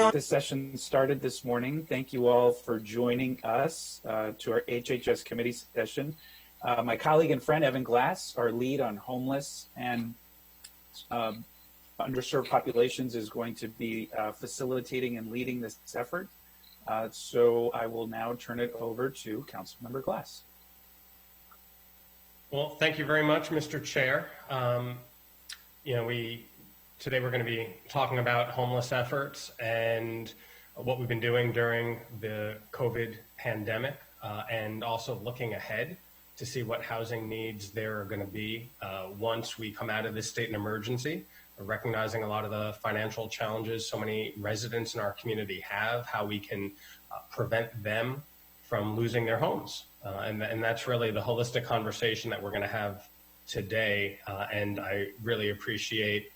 get this session started this morning. Thank you all for joining us to our HHS committee session. My colleague and friend, Evan Glass, our lead on homeless and underserved populations, is going to be facilitating and leading this effort. So I will now turn it over to Councilmember Glass. Well, thank you very much, Mr. Chair. Today we're going to be talking about homeless efforts and what we've been doing during the COVID pandemic, and also looking ahead to see what housing needs there are going to be once we come out of this state of emergency, recognizing a lot of the financial challenges so many residents in our community have, how we can prevent them from losing their homes. And that's really the holistic conversation that we're going to have today. And I really appreciate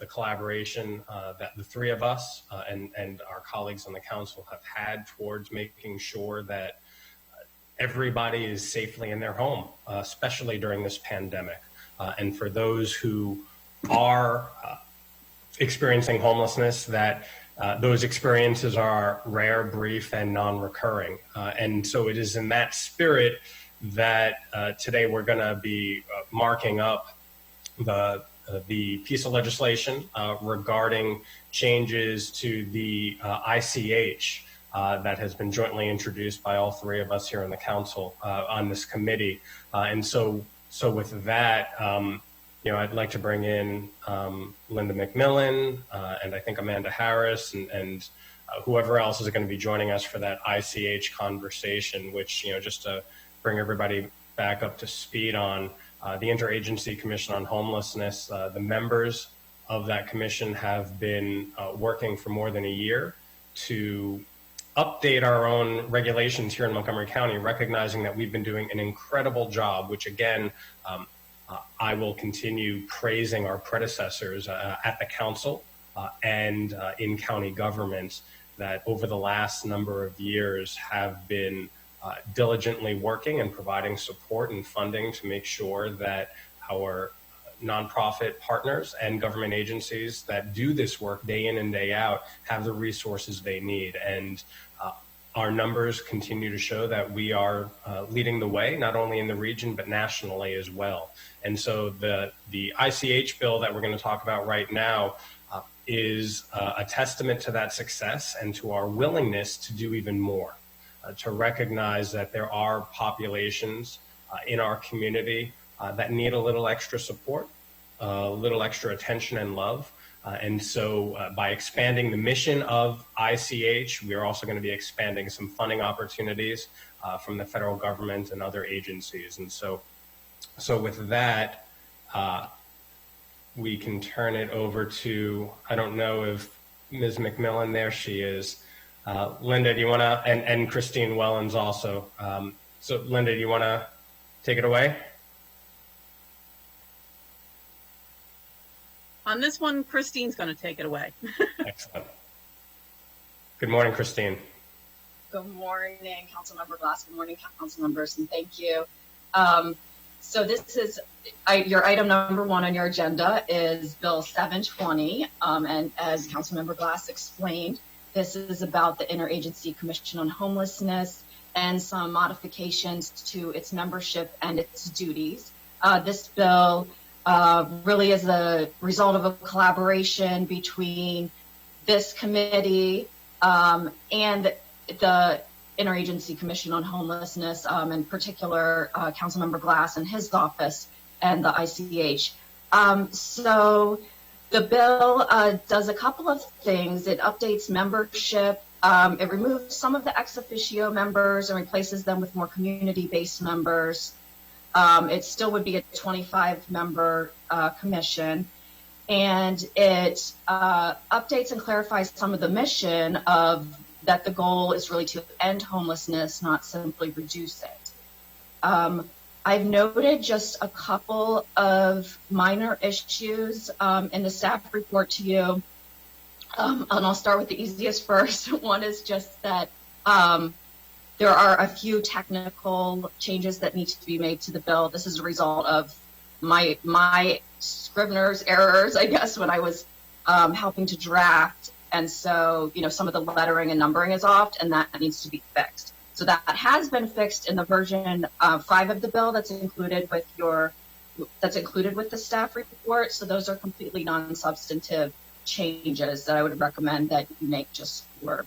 the collaboration that the three of us and our colleagues on the council have had towards making sure that everybody is safely in their home, especially during this pandemic. And for those who are experiencing homelessness, that those experiences are rare, brief, and non-recurring. And so it is in that spirit that today we're going to be marking up the piece of legislation regarding changes to the ICH that has been jointly introduced by all three of us here in the council on this committee. And so with that, I'd like to bring in Linda McMillan and I think Amanda Harris and whoever else is going to be joining us for that ICH conversation, which, just to bring everybody back up to speed on, the Interagency Commission on Homelessness, the members of that commission have been working for more than a year to update our own regulations here in Montgomery County, recognizing that we've been doing an incredible job, which again, I will continue praising our predecessors at the council and in county government that over the last number of years have been diligently working and providing support and funding to make sure that our nonprofit partners and government agencies that do this work day in and day out have the resources they need. And our numbers continue to show that we are leading the way, not only in the region, but nationally as well. And so the ICH bill that we're going to talk about right now is a testament to that success and to our willingness to do even more. To recognize that there are populations in our community that need a little extra support, a little extra attention and love. And so by expanding the mission of ICH, we are also going to be expanding some funding opportunities from the federal government and other agencies. And so with that, we can turn it over to, I don't know if Ms. McMillan, there she is. Linda, do you want to, and Christine Wellens also. So Linda, do you want to take it away? On this one, Christine's going to take it away. Excellent. Good morning, Christine. Good morning, Councilmember Glass. Good morning, council members, and thank you. So this is your item number 1 on your agenda is Bill 720, and as Councilmember Glass explained, this is about the Interagency Commission on Homelessness and some modifications to its membership and its duties. This bill really is a result of a collaboration between this committee and the Interagency Commission on Homelessness, in particular, Councilmember Glass and his office and the ICH. So the bill does a couple of things. It updates membership. It removes some of the ex officio members and replaces them with more community-based members. It still would be a 25-member commission. And it updates and clarifies some of the mission of that the goal is really to end homelessness, not simply reduce it. I've noted just a couple of minor issues in the staff report to you, and I'll start with the easiest first. One is just that there are a few technical changes that need to be made to the bill. This is a result of my Scrivener's errors, I guess, when I was helping to draft. And so, some of the lettering and numbering is off, and that needs to be fixed. So that has been fixed in the version 5 of the bill that's included with the staff report. So those are completely non-substantive changes that I would recommend that you make just for,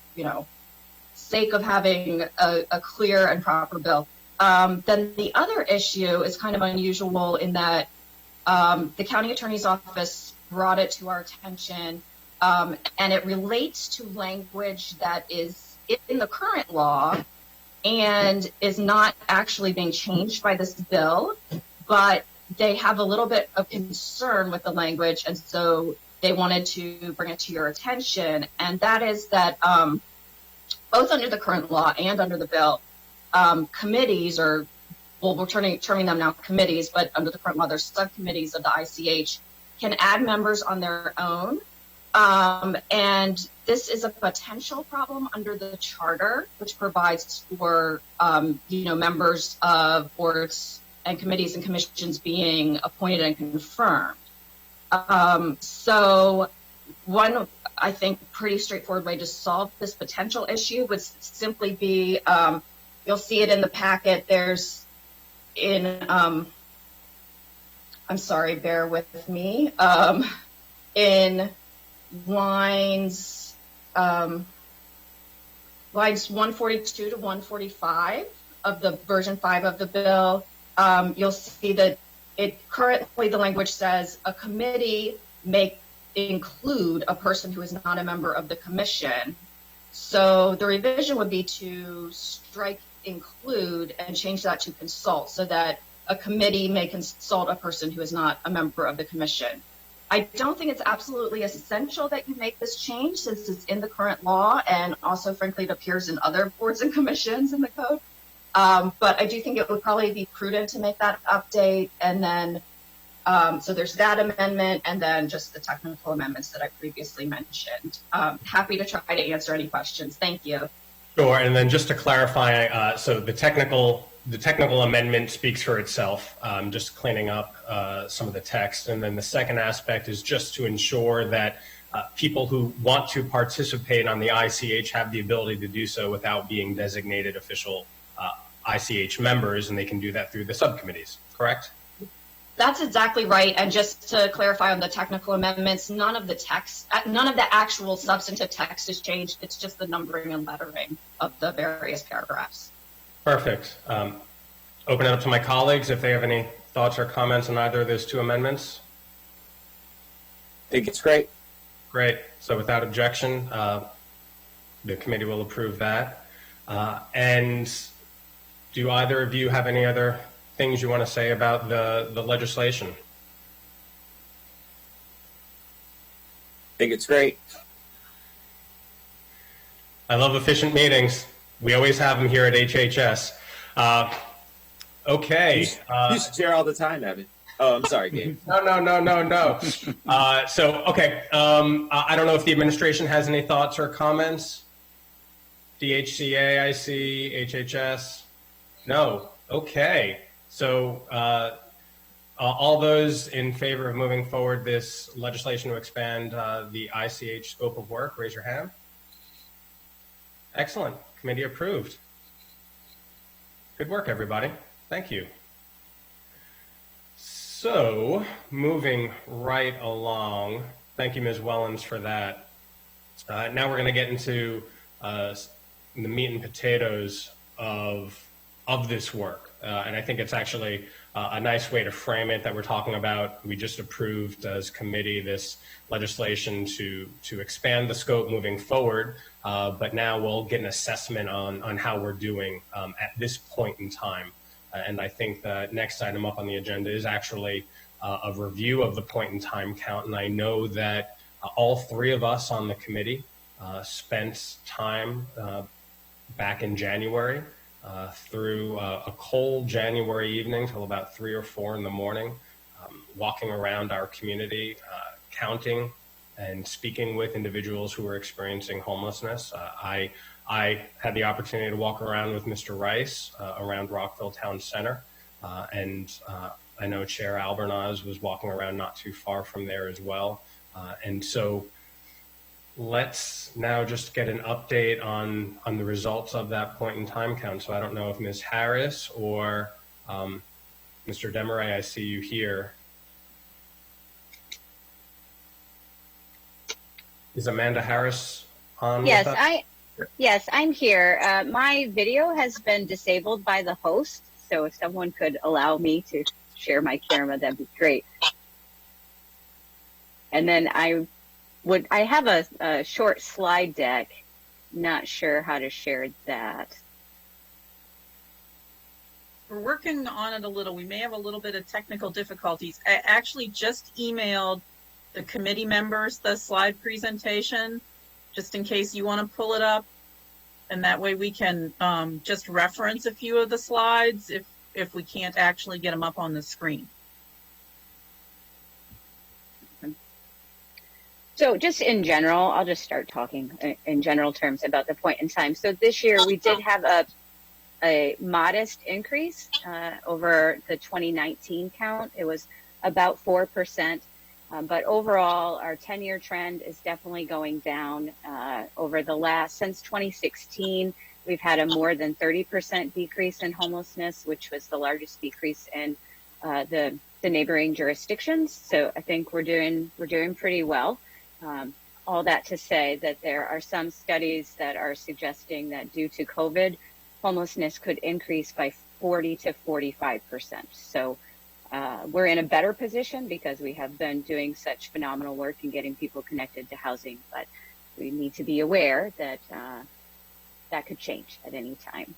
sake of having a clear and proper bill. Then the other issue is kind of unusual in that the county attorney's office brought it to our attention, and it relates to language that is in the current law and is not actually being changed by this bill, but they have a little bit of concern with the language, and so they wanted to bring it to your attention. And that is that both under the current law and under the bill, committees, or we're terming them now committees, but under the current law, they're subcommittees of the ICH, can add members on their own. And this is a potential problem under the charter, which provides for, members of boards and committees and commissions being appointed and confirmed. So one, I think, pretty straightforward way to solve this potential issue would simply be, you'll see it in the packet, there's I'm sorry, bear with me, in lines 142 to 145 of the version 5 of the bill, you'll see that currently the language says a committee may include a person who is not a member of the commission. So the revision would be to strike include and change that to consult, so that a committee may consult a person who is not a member of the commission. I don't think it's absolutely essential that you make this change, since it's in the current law, and also, frankly, it appears in other boards and commissions in the code. But I do think it would probably be prudent to make that update. And then, so there's that amendment, and then just the technical amendments that I previously mentioned. Happy to try to answer any questions. Thank you. Sure. And then just to clarify, so the technical amendment speaks for itself, just cleaning up some of the text. And then the second aspect is just to ensure that people who want to participate on the ICH have the ability to do so without being designated official ICH members, and they can do that through the subcommittees, correct? That's exactly right. And just to clarify on the technical amendments, none of the actual substantive text is changed. It's just the numbering and lettering of the various paragraphs. Perfect. Open it up to my colleagues if they have any thoughts or comments on either of those two amendments. I think it's great. Great. So without objection, the committee will approve that. And do either of you have any other things you want to say about the legislation? I think it's great. I love efficient meetings. We always have them here at HHS. Okay. You used to chair all the time, Evan. Oh, I'm sorry, Gabe. No. Okay. I don't know if the administration has any thoughts or comments. DHCA, I see. HHS. No. Okay. So all those in favor of moving forward this legislation to expand the ICH scope of work, raise your hand. Excellent. Committee approved. Good work, everybody. Thank you. So, moving right along, thank you, Ms. Wellens, for that. Now we're going to get into the meat and potatoes of this work. And I think it's actually a nice way to frame it that we're talking about. We just approved as committee this legislation to expand the scope moving forward, but now we'll get an assessment on how we're doing at this point in time. And I think the next item up on the agenda is actually a review of the point in time count. And I know that all three of us on the committee spent time back in January through a cold January evening till about 3 or 4 in the morning, walking around our community, counting and speaking with individuals who were experiencing homelessness. I had the opportunity to walk around with Mr. Rice around Rockville Town Center, and I know Chair Albernaz was walking around not too far from there as well. And so let's now just get an update on the results of that point in time count. So I don't know if Ms. Harris or Mr. Demaray, I see you here. Is Amanda Harris on Yes, with us? yes, I'm here. My video has been disabled by the host, so if someone could allow me to share my camera, that'd be great. And then I have a short slide deck. Not sure how to share that. We're working on it a little. We may have a little bit of technical difficulties. I actually just emailed the committee members the slide presentation, just in case you want to pull it up. And that way we can just reference a few of the slides if we can't actually get them up on the screen. So just in general, I'll just start talking in general terms about the point in time. So this year we did have a modest increase over the 2019 count. It was about 4%. But overall, our 10-year trend is definitely going down over the since 2016, we've had a more than 30% decrease in homelessness, which was the largest decrease in the neighboring jurisdictions. So I think we're doing pretty well. All that to say that there are some studies that are suggesting that due to COVID, homelessness could increase by 40 to 45%. So we're in a better position because we have been doing such phenomenal work in getting people connected to housing, but we need to be aware that that could change at any time.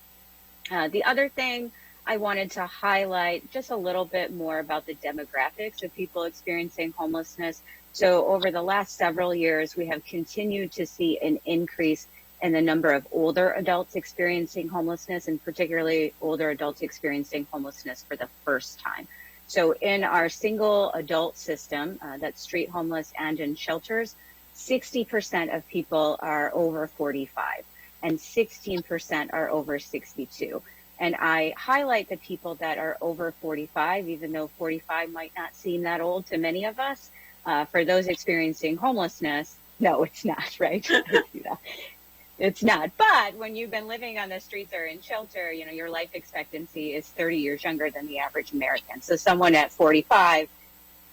The other thing I wanted to highlight just a little bit more about the demographics of people experiencing homelessness. So over the last several years, we have continued to see an increase in the number of older adults experiencing homelessness, and particularly older adults experiencing homelessness for the first time. So in our single adult system, that's street homeless and in shelters, 60% of people are over 45 and 16% are over 62. And I highlight the people that are over 45, even though 45 might not seem that old to many of us. For those experiencing homelessness, no, it's not, right? It's not. But when you've been living on the streets or in shelter, you know, your life expectancy is 30 years younger than the average American. So someone at 45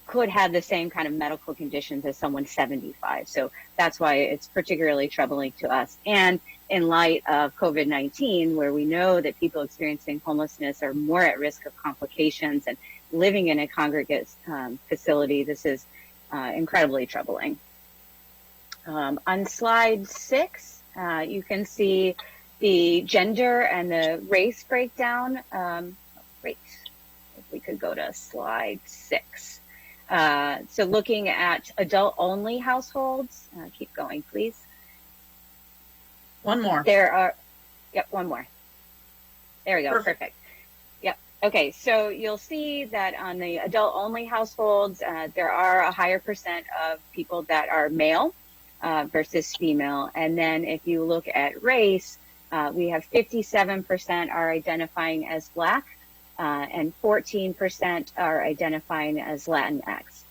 could have the same kind of medical conditions as someone 75. So that's why it's particularly troubling to us. And in light of COVID-19, where we know that people experiencing homelessness are more at risk of complications and living in a congregate facility, this is incredibly troubling. On slide 6, you can see the gender and the race breakdown. Great. If we could go to slide 6. So looking at adult-only households, keep going, please. One more. There are, yep, one more. There we go, perfect. Yep, okay, so you'll see that on the adult-only households, there are a higher percent of people that are male versus female. And then if you look at race, we have 57% are identifying as Black, and 14% are identifying as Latinx.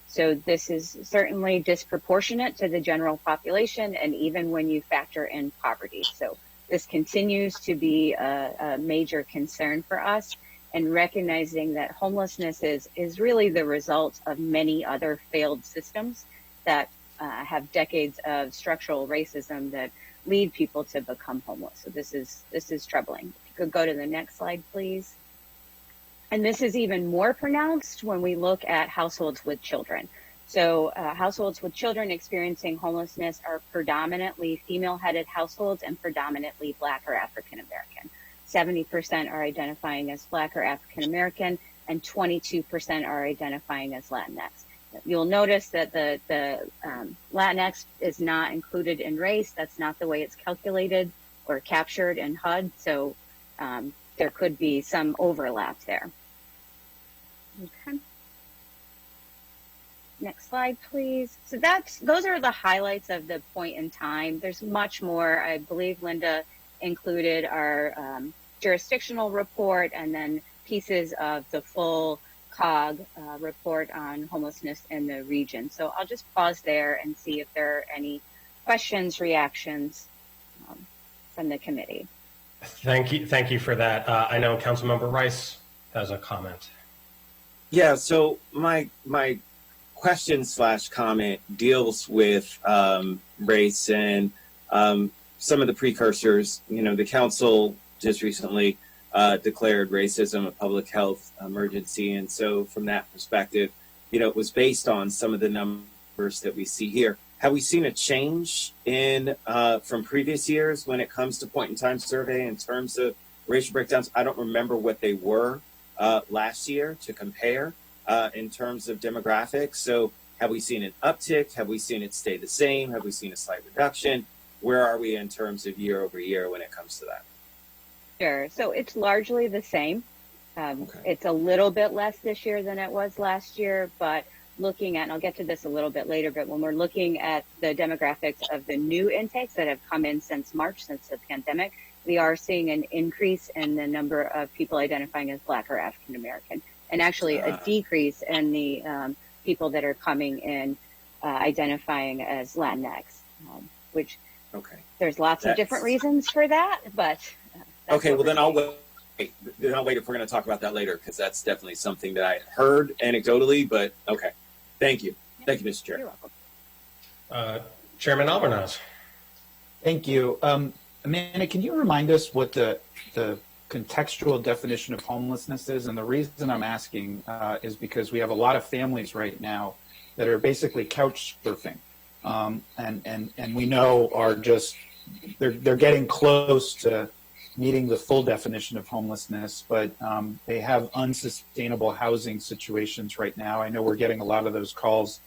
So this is certainly disproportionate to the general population, and even when you factor in poverty. So this continues to be a major concern for us, and recognizing that homelessness is really the result of many other failed systems that have decades of structural racism that lead people to become homeless. So this is troubling. If you could go to the next slide, please. And this is even more pronounced when we look at households with children. So households with children experiencing homelessness are predominantly female-headed households and predominantly Black or African American. 70% are identifying as Black or African American, and 22% are identifying as Latinx. You'll notice that the Latinx is not included in race. That's not the way it's calculated or captured in HUD. So there could be some overlap there. Okay. Next slide, please. So those are the highlights of the point in time. There's much more. I believe Linda included our jurisdictional report and then pieces of the full COG report on homelessness in the region. So I'll just pause there and see if there are any questions, reactions from the committee. Thank you for that. I know Councilmember Rice has a comment. Yeah, so my question / comment deals with race and some of the precursors. You know, the council just recently declared racism a public health emergency, and so from that perspective, you know, it was based on some of the numbers that we see here. Have we seen a change in from previous years when it comes to point in time survey in terms of racial breakdowns? I don't remember what they were last year to compare in terms of demographics. So have we seen an uptick? Have we seen it stay the same? Have we seen a slight reduction? Where are we in terms of year over year when it comes to that? Sure. So it's largely the same. Okay. It's a little bit less this year than it was last year, but looking at, and I'll get to this a little bit later, but when we're looking at the demographics of the new intakes that have come in since March, since the pandemic, we are seeing an increase in the number of people identifying as Black or African American, and actually a decrease in the people that are coming in identifying as Latinx, which there's lots of different reasons for that, but okay, well then I'll wait. Then I'll wait if we're going to talk about that later, because that's definitely something that I heard anecdotally, but okay. Thank you. Thank you, Mr. Chair. You're welcome. Chairman Albornoz. Thank you. Amanda, can you remind us what the contextual definition of homelessness is? And the reason I'm asking is because we have a lot of families right now that are basically couch surfing, and we know are just they're getting close to meeting the full definition of homelessness, but they have unsustainable housing situations right now. I know we're getting a lot of those calls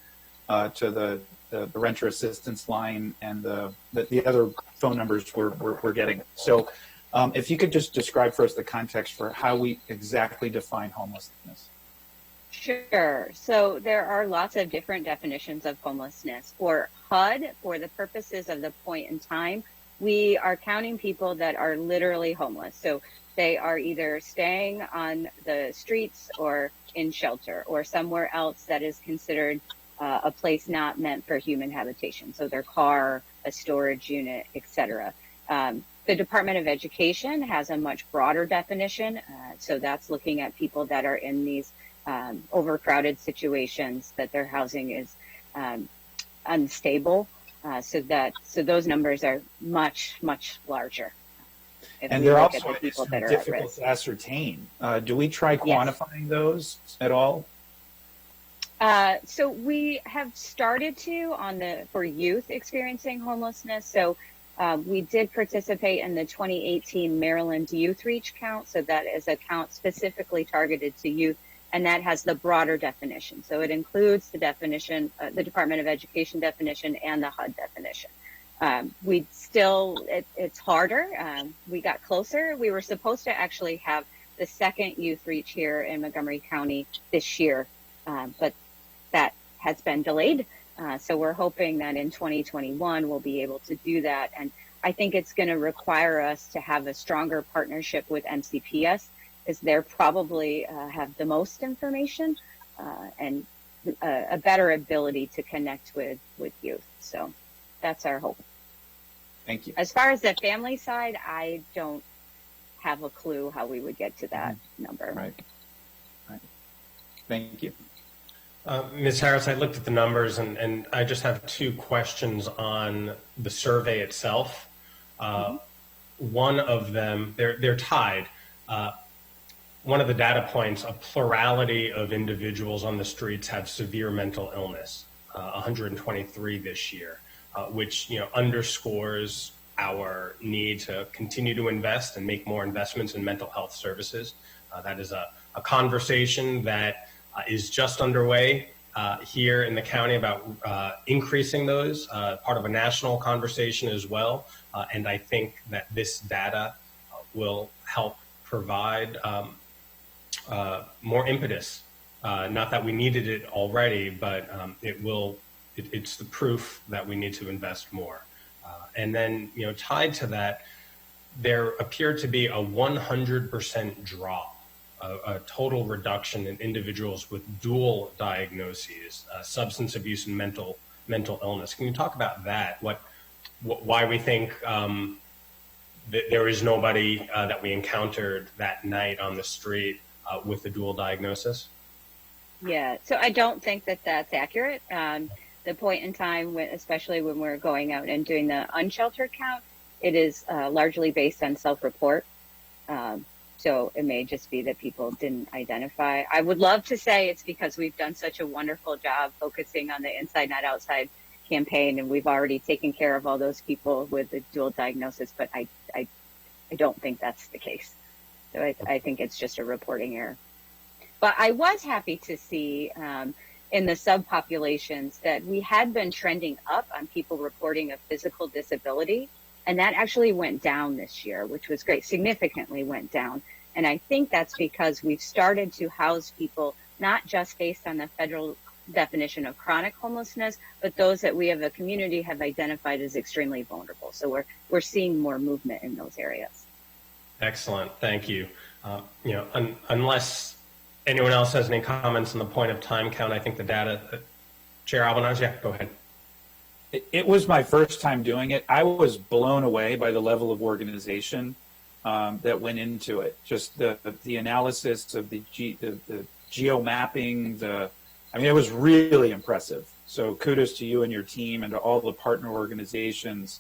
to the renter assistance line and the other phone numbers we're getting. So if you could just describe for us the context for how we exactly define homelessness. Sure. So there are lots of different definitions of homelessness. For HUD, for the purposes of the point in time, we are counting people that are literally homeless. So they are either staying on the streets or in shelter or somewhere else that is considered a place not meant for human habitation. So their car, a storage unit, etc. The Department of Education has a much broader definition. So that's looking at people that are in these overcrowded situations, that their housing is unstable. So those numbers are much larger. And they're also difficult to ascertain. Do we try quantifying those at all? So we have started to for youth experiencing homelessness. So we did participate in the 2018 Maryland Youth Reach Count. So that is a count specifically targeted to youth, and that has the broader definition. So it includes the definition, the Department of Education definition and the HUD definition. It's harder. We got closer. We were supposed to actually have the second youth reach here in Montgomery County this year, but that has been delayed. So we're hoping that in 2021 we'll be able to do that. And I think it's going to require us to have a stronger partnership with MCPS, because they're probably have the most information and a better ability to connect with youth. So that's our hope. Thank you. As far as the family side, I don't have a clue how we would get to that number. Right. Thank you. Ms. Harris, I looked at the numbers and I just have two questions on the survey itself. One of them, they're tied. One of the data points, a plurality of individuals on the streets have severe mental illness, 123 this year, which underscores our need to continue to invest and make more investments in mental health services. That is a conversation that is just underway here in the county about increasing those, part of a national conversation as well. And I think that this data will help provide more impetus. Not that we needed it already, but it's the proof that we need to invest more. And then, tied to that, there appeared to be a 100% drop, a total reduction in individuals with dual diagnoses, substance abuse and mental illness. Can you talk about that? why we think that there is nobody that we encountered that night on the street with a dual diagnosis? Yeah, so I don't think that that's accurate. The point in time, when, especially when we're going out and doing the unsheltered count, it is largely based on self-report. So it may just be that people didn't identify. I would love to say it's because we've done such a wonderful job focusing on the inside, not outside campaign, and we've already taken care of all those people with the dual diagnosis, but I don't think that's the case. So I think it's just a reporting error. But I was happy to see in the subpopulations that we had been trending up on people reporting a physical disability. And that actually went down this year, which was great, significantly went down. And I think that's because we've started to house people, not just based on the federal definition of chronic homelessness, but those that we as a community have identified as extremely vulnerable. So we're seeing more movement in those areas. Excellent, thank you. Unless anyone else has any comments on the point of time count, I think the data, Chair Albanese, yeah, go ahead. It was my first time doing it. I was blown away by the level of organization that went into it. Just the analysis of the geo mapping. It was really impressive. So kudos to you and your team and to all the partner organizations,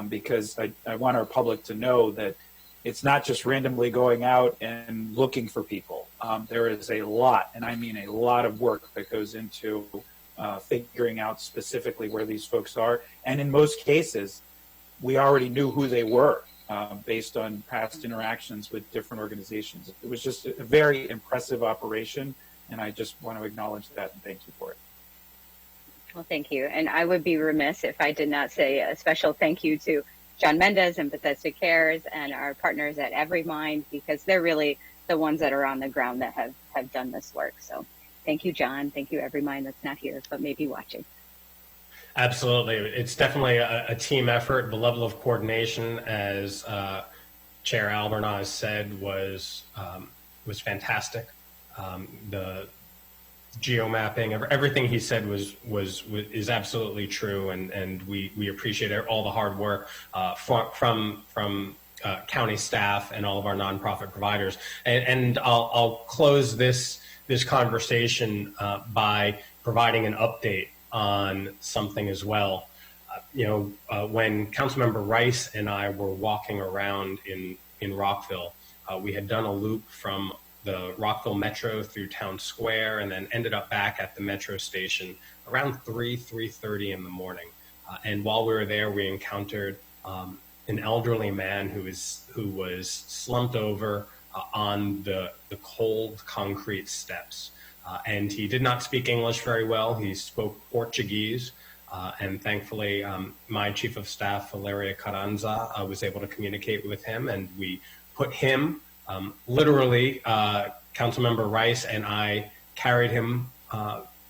because I want our public to know that it's not just randomly going out and looking for people. There is a lot, and I mean a lot of work that goes into figuring out specifically where these folks are. And in most cases, we already knew who they were based on past interactions with different organizations. It was just a very impressive operation, and I just want to acknowledge that and thank you for it. Well, thank you. And I would be remiss if I did not say a special thank you to John Mendez and Bethesda Cares and our partners at EveryMind, because they're really the ones that are on the ground that have done this work. So thank you, John. Thank you, EveryMind that's not here, but maybe watching. Absolutely. It's definitely a team effort. The level of coordination, as Chair Albanese said, was fantastic. The geo-mapping, everything he said is absolutely true, and we appreciate all the hard work from county staff and all of our nonprofit providers. And I'll close this conversation by providing an update on something as well. When Councilmember Rice and I were walking around in Rockville, we had done a loop from the Rockville Metro through Town Square and then ended up back at the Metro station around 3:30 in the morning. And while we were there, we encountered an elderly man who was slumped over on the cold concrete steps. And he did not speak English very well. He spoke Portuguese. And thankfully, my Chief of Staff, Valeria Carranza, was able to communicate with him. And we put him, literally, Councilmember Rice and I carried him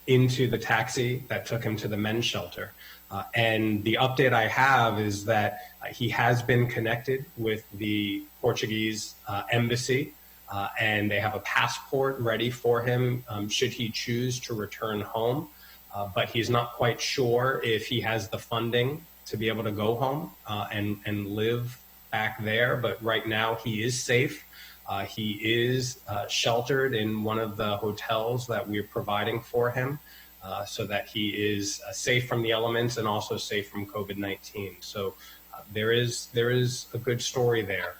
into the taxi that took him to the men's shelter. And the update I have is that he has been connected with the Portuguese embassy. And they have a passport ready for him should he choose to return home. But he's not quite sure if he has the funding to be able to go home and live back there. But right now he is safe. He is sheltered in one of the hotels that we're providing for him so that he is safe from the elements and also safe from COVID-19. So there is a good story there.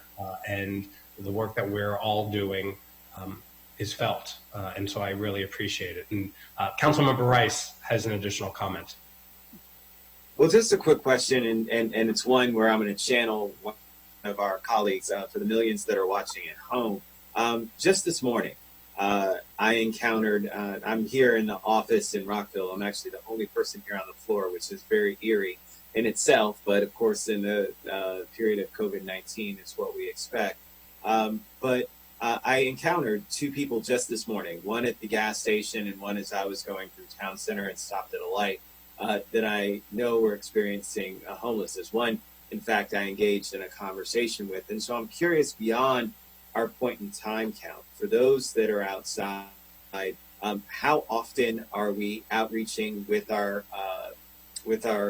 And the work that we're all doing is felt. And so I really appreciate it. And Councilmember Rice has an additional comment. Well, just a quick question, and it's one where I'm going to channel one of our colleagues for the millions that are watching at home. Just this morning, I encountered, I'm here in the office in Rockville. I'm actually the only person here on the floor, which is very eerie in itself. But of course, in the period of COVID-19, it's what we expect. But I encountered two people just this morning, one at the gas station and one as I was going through town center and stopped at a light, that I know were experiencing homelessness. One, in fact, I engaged in a conversation with. And so I'm curious, beyond our point in time count, for those that are outside, how often are we outreaching with our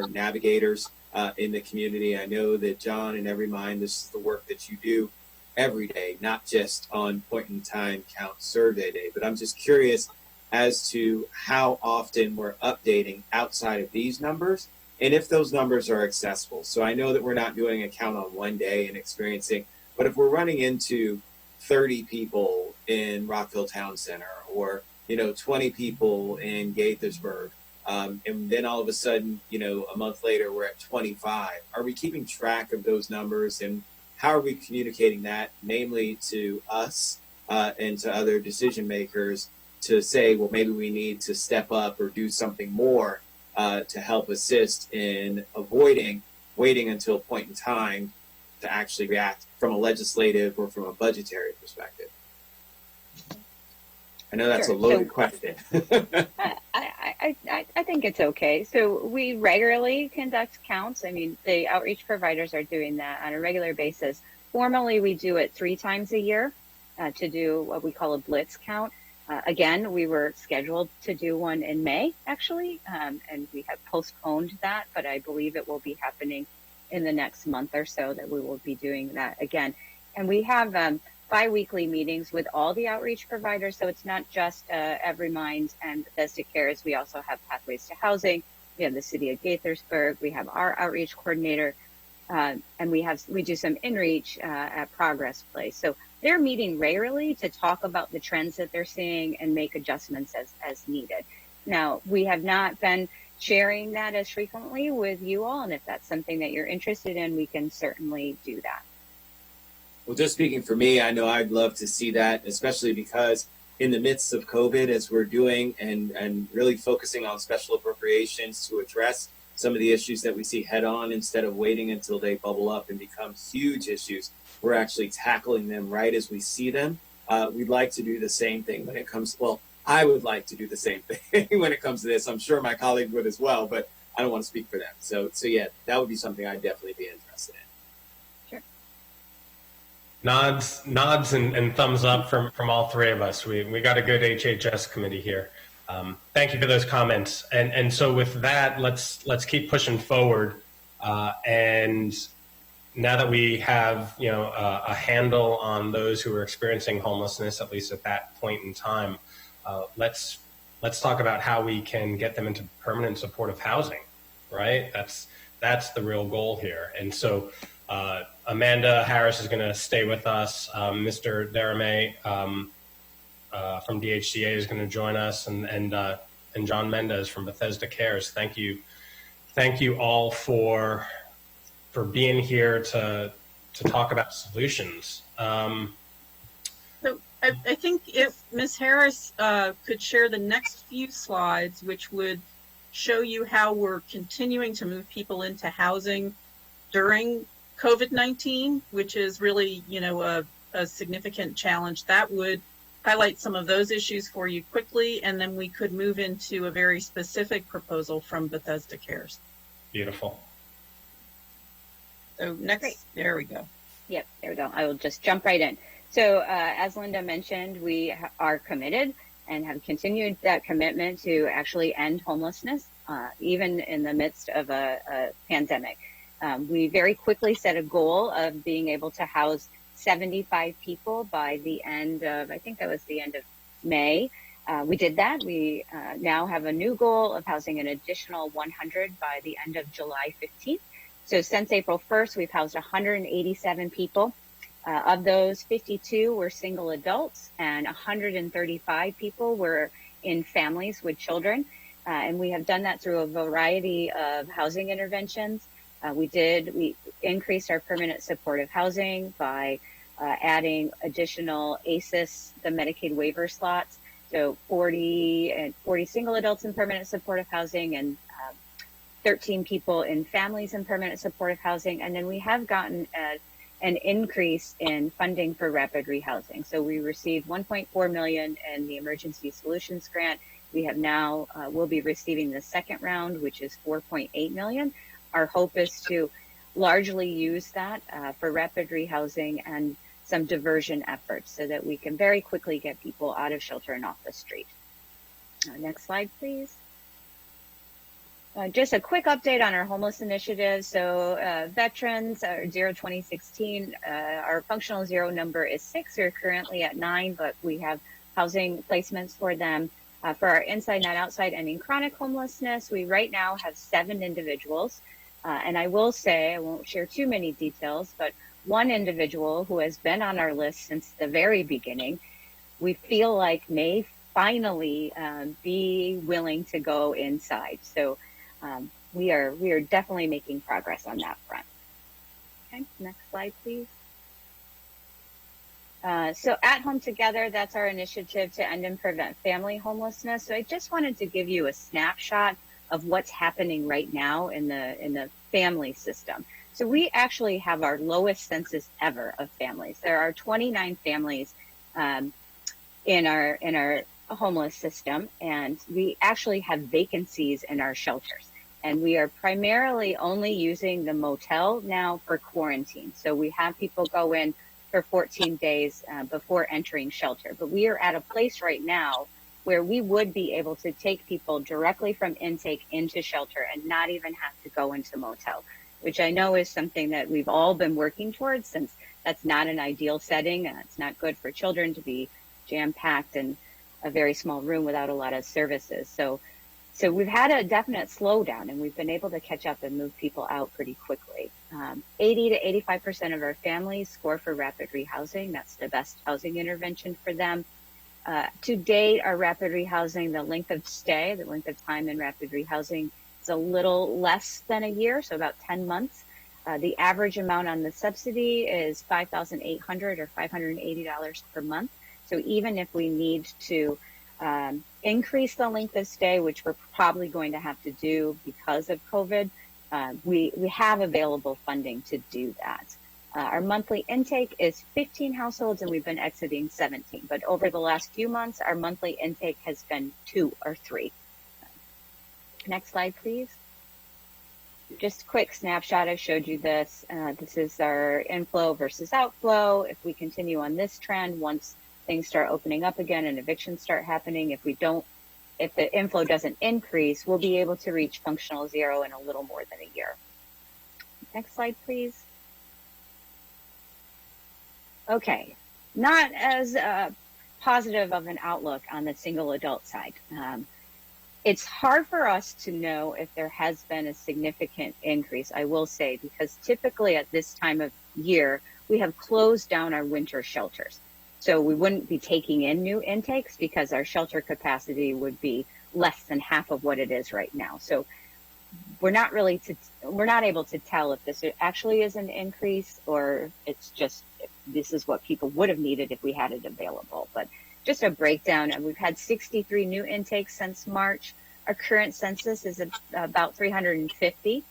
navigators? in the community. I know that John and Everymind, this is the work that you do every day, not just on point in time count survey day. But I'm just curious as to how often we're updating outside of these numbers and if those numbers are accessible. So I know that we're not doing a count on one day and experiencing, but if we're running into 30 people in Rockville Town Center or 20 people in Gaithersburg, and then all of a sudden, a month later, we're at 25. Are we keeping track of those numbers, and how are we communicating that, namely to us and to other decision makers, to say, well, maybe we need to step up or do something more to help assist in avoiding waiting until a point in time to actually react from a legislative or from a budgetary perspective? I know that's Sure. a loaded question. I think it's okay. So we regularly conduct counts. I mean, the outreach providers are doing that on a regular basis. Formally, we do it 3 times a year to do what we call a blitz count. Again, we were scheduled to do one in May, actually, and we have postponed that, but I believe it will be happening in the next month or so that we will be doing that again. And we have bi-weekly meetings with all the outreach providers, so it's not just Everymind and Bethesda Cares. We also have Pathways to Housing. We have the City of Gaithersburg. We have our outreach coordinator, and we do some in-reach at Progress Place. So they're meeting regularly to talk about the trends that they're seeing and make adjustments as needed. Now, we have not been sharing that as frequently with you all, and if that's something that you're interested in, we can certainly do that. Well, just speaking for me, I know I'd love to see that, especially because in the midst of COVID, as we're doing and really focusing on special appropriations to address some of the issues that we see head on, instead of waiting until they bubble up and become huge issues, we're actually tackling them right as we see them. We'd like to do the same thing when it comes, well, I would like to do the same thing when it comes to this. I'm sure my colleague would as well, but I don't want to speak for them. So yeah, that would be something I'd definitely be interested in. Nods and thumbs up from all three of us. We got a good HHS committee here. Thank you for those comments. And so with that, let's keep pushing forward. And now that we have a handle on those who are experiencing homelessness, at least at that point in time, let's talk about how we can get them into permanent supportive housing. Right? That's the real goal here. And so Amanda Harris is going to stay with us. Mr. Deramay from DHCA is going to join us, and John Mendez from Bethesda Cares. Thank you all for being here to talk about solutions. So I think if Ms. Harris could share the next few slides, which would show you how we're continuing to move people into housing during COVID-19, which is really, a significant challenge. That would highlight some of those issues for you quickly, and then we could move into a very specific proposal from Bethesda Cares. Beautiful. So next, Great. There we go. Yep, there we go. I will just jump right in. So as Linda mentioned, we are committed and have continued that commitment to actually end homelessness, even in the midst of a pandemic. We very quickly set a goal of being able to house 75 people by the end of, I think that was the end of May. We did that. We now have a new goal of housing an additional 100 by the end of July 15th. So since April 1st, we've housed 187 people. Of those, 52 were single adults and 135 people were in families with children. And we have done that through a variety of housing interventions. We increased our permanent supportive housing by adding additional ACES, the Medicaid waiver slots. So 40 single adults in permanent supportive housing and 13 people in families in permanent supportive housing. And then we have gotten an increase in funding for rapid rehousing. So we received $1.4 million in the Emergency Solutions Grant. We have now, we'll be receiving the second round, which is $4.8 million. Our hope is to largely use that for rapid rehousing and some diversion efforts so that we can very quickly get people out of shelter and off the street. Next slide, please. Just a quick update on our homeless initiative. So veterans are 2016. Our functional zero number is 6. We're currently at 9, but we have housing placements for them. For our inside, not outside, ending chronic homelessness, we right now have 7 individuals. And I will say, I won't share too many details, but one individual who has been on our list since the very beginning, we feel like may finally be willing to go inside. So we are definitely making progress on that front. Okay, next slide, please. So At Home Together, that's our initiative to end and prevent family homelessness. So I just wanted to give you a snapshot of what's happening right now in the family system. So we actually have our lowest census ever of families. There are 29 families in our homeless system, and we actually have vacancies in our shelters. And we are primarily only using the motel now for quarantine. So we have people go in for 14 days before entering shelter. But we are at a place right now where we would be able to take people directly from intake into shelter and not even have to go into motel, which I know is something that we've all been working towards, since that's not an ideal setting. It's not good for children to be jam-packed in a very small room without a lot of services. So we've had a definite slowdown, and we've been able to catch up and move people out pretty quickly. 80 to 85% of our families score for rapid rehousing. That's the best housing intervention for them. To date, our rapid rehousing, the length of stay, the length of time in rapid rehousing is a little less than a year, so about 10 months. The average amount on the subsidy is $5,800 or $580 per month. So even if we need to increase the length of stay, which we're probably going to have to do because of COVID, we have available funding to do that. Our monthly intake is 15 households, and we've been exiting 17. But over the last few months, our monthly intake has been 2 or 3. Next slide, please. Just a quick snapshot. I showed you this. This is our inflow versus outflow. If we continue on this trend, once things start opening up again and evictions start happening, if the inflow doesn't increase, we'll be able to reach functional zero in a little more than a year. Next slide, please. Okay, not as positive of an outlook on the single adult side. It's hard for us to know if there has been a significant increase, I will say, because typically at this time of year, we have closed down our winter shelters. So we wouldn't be taking in new intakes because our shelter capacity would be less than half of what it is right now. So we're not able to tell if this actually is an increase or it's just if this is what people would have needed if we had it available. But just a breakdown, and we've had 63 new intakes since March. Our current census is about 350.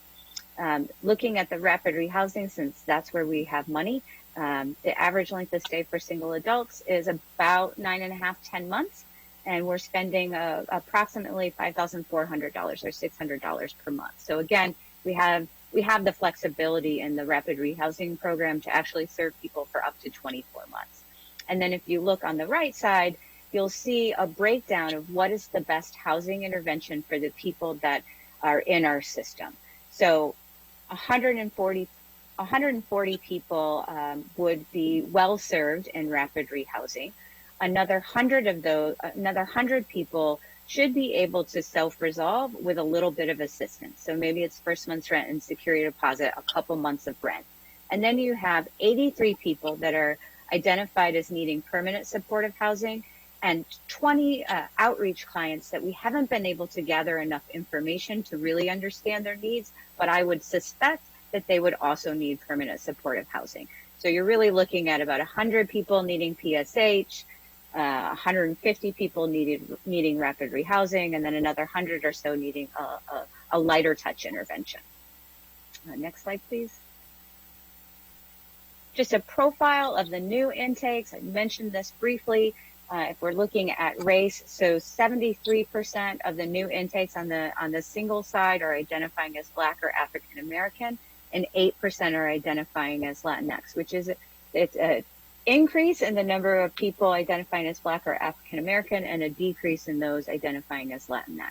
Looking at the rapid rehousing, since that's where we have money, the average length of stay for single adults is about 9.5, 10 months. And we're spending approximately $5,400 or $600 per month. So again, we have the flexibility in the rapid rehousing program to actually serve people for up to 24 months. And then if you look on the right side, you'll see a breakdown of what is the best housing intervention for the people that are in our system. So 140 people would be well served in rapid rehousing. Another 100 people should be able to self-resolve with a little bit of assistance. So maybe it's first month's rent and security deposit, a couple months of rent. And then you have 83 people that are identified as needing permanent supportive housing, and 20 outreach clients that we haven't been able to gather enough information to really understand their needs, but I would suspect that they would also need permanent supportive housing. So you're really looking at about 100 people needing PSH, 150 people needing rapid rehousing, and then another 100 or so needing a lighter touch intervention. Next slide, please. Just a profile of the new intakes. I mentioned this briefly. If we're looking at race, so 73% of the new intakes on the single side are identifying as Black or African American, and 8% are identifying as Latinx, which is it's an increase in the number of people identifying as Black or African American and a decrease in those identifying as Latinx.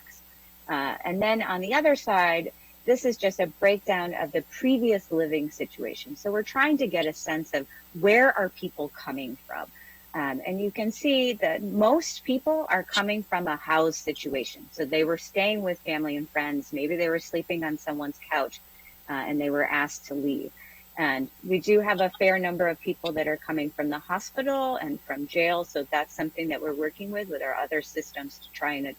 And then on the other side, this is just a breakdown of the previous living situation. So we're trying to get a sense of where are people coming from. And you can see that most people are coming from a house situation. So they were staying with family and friends. Maybe they were sleeping on someone's couch and they were asked to leave. And we do have a fair number of people that are coming from the hospital and from jail. So that's something that we're working with our other systems to try and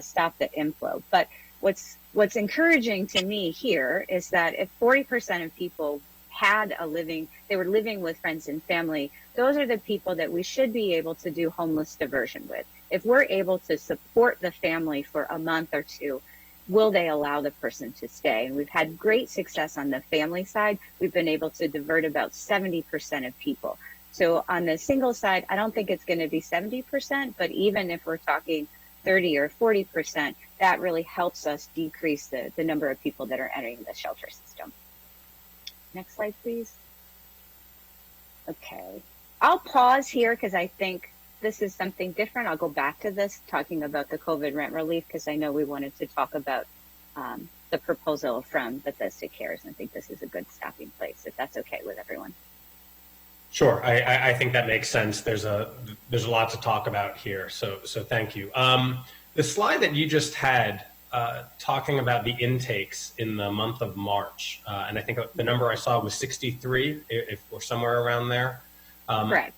stop the inflow. But what's encouraging to me here is that if 40% of people they were living with friends and family, those are the people that we should be able to do homeless diversion with. If we're able to support the family for a month or two, will they allow the person to stay? And we've had great success on the family side. We've been able to divert about 70% of people. So on the single side, I don't think it's going to be 70%, but even if we're talking 30 or 40%, that really helps us decrease the number of people that are entering the shelter system. Next slide, please. Okay. I'll pause here because I think this is something different. I'll go back to this, talking about the COVID rent relief, because I know we wanted to talk about the proposal from Bethesda Cares. I think this is a good stopping place, if that's okay with everyone. Sure, I think that makes sense. There's a lot to talk about here, so thank you. The slide that you just had talking about the intakes in the month of March, and I think the number I saw was 63, if we're somewhere around there. Correct.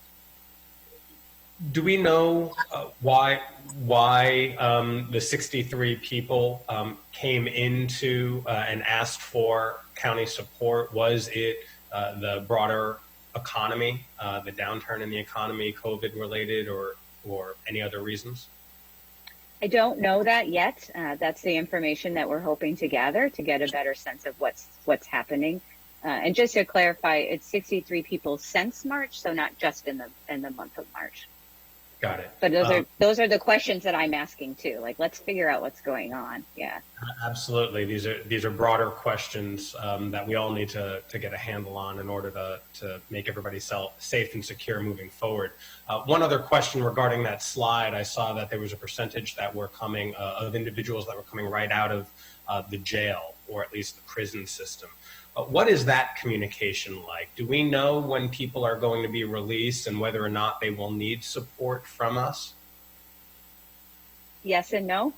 Do we know why the 63 people came into and asked for county support? Was it the broader economy, the downturn in the economy, COVID related, or any other reasons? I don't know that yet. That's the information that we're hoping to gather to get a better sense of what's happening. And just to clarify, it's 63 people since March, so not just in the month of March. Got it. But those are the questions that I'm asking too. Like, let's figure out what's going on. Yeah. Absolutely. These are broader questions that we all need to get a handle on in order to make everybody safe and secure moving forward. One other question regarding that slide, I saw that there was a percentage that were coming of individuals that were coming right out of the jail, or at least the prison system. What is that communication like? Do we know when people are going to be released and whether or not they will need support from us? Yes and no.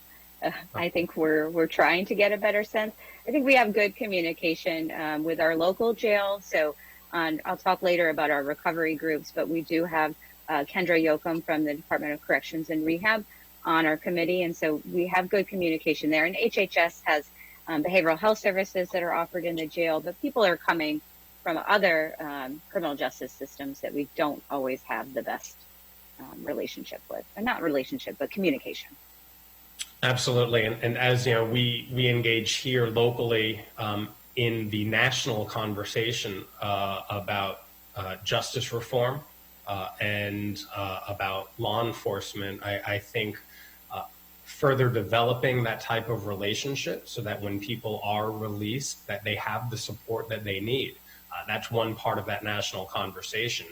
I think we're trying to get a better sense. I think we have good communication with our local jail. So I'll talk later about our recovery groups, but we do have Kendra Yoakum from the Department of Corrections and Rehab on our committee. And so we have good communication there. And HHS has behavioral health services that are offered in the jail, but people are coming from other criminal justice systems that we don't always have the best relationship with. Or not relationship, but communication. Absolutely. And as you know, we engage here locally in the national conversation about justice reform and about law enforcement. I think further developing that type of relationship so that when people are released, that they have the support that they need. That's one part of that national conversation.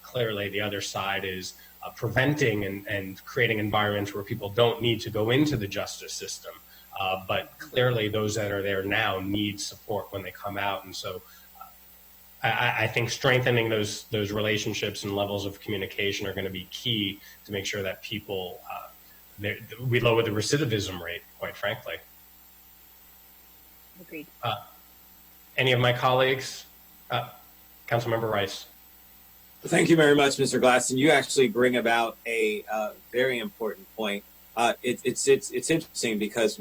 Clearly, the other side is preventing and creating environments where people don't need to go into the justice system. But clearly, those that are there now need support when they come out. And so I think strengthening those relationships and levels of communication are going to be key to make sure that people we lower the recidivism rate, quite frankly. Agreed. Any of my colleagues? Councilmember Rice. Thank you very much, Mr. Glasson. You actually bring about a very important point. It's interesting because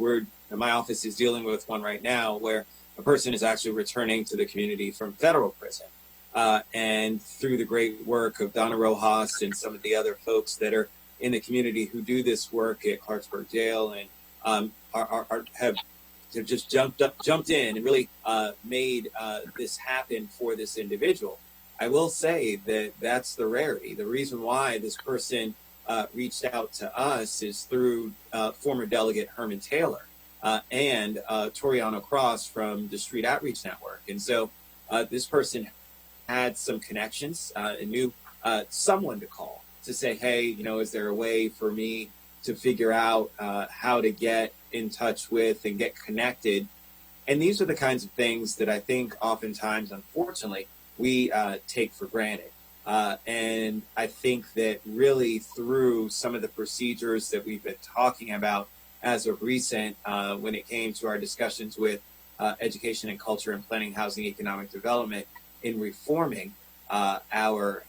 my office is dealing with one right now where a person is actually returning to the community from federal prison. And through the great work of Donna Rojas and some of the other folks that are in the community who do this work at Clarksburg Jail and have just jumped in and really made this happen for this individual. I will say that that's the rarity. The reason why this person reached out to us is through former Delegate Herman Taylor and Toriano Cross from the Street Outreach Network. And so this person had some connections and knew someone to call to say, hey, is there a way for me to figure out how to get in touch with and get connected. And these are the kinds of things that I think oftentimes, unfortunately, we take for granted. And I think that really through some of the procedures that we've been talking about as of recent, when it came to our discussions with education and culture and planning, housing, economic development in reforming our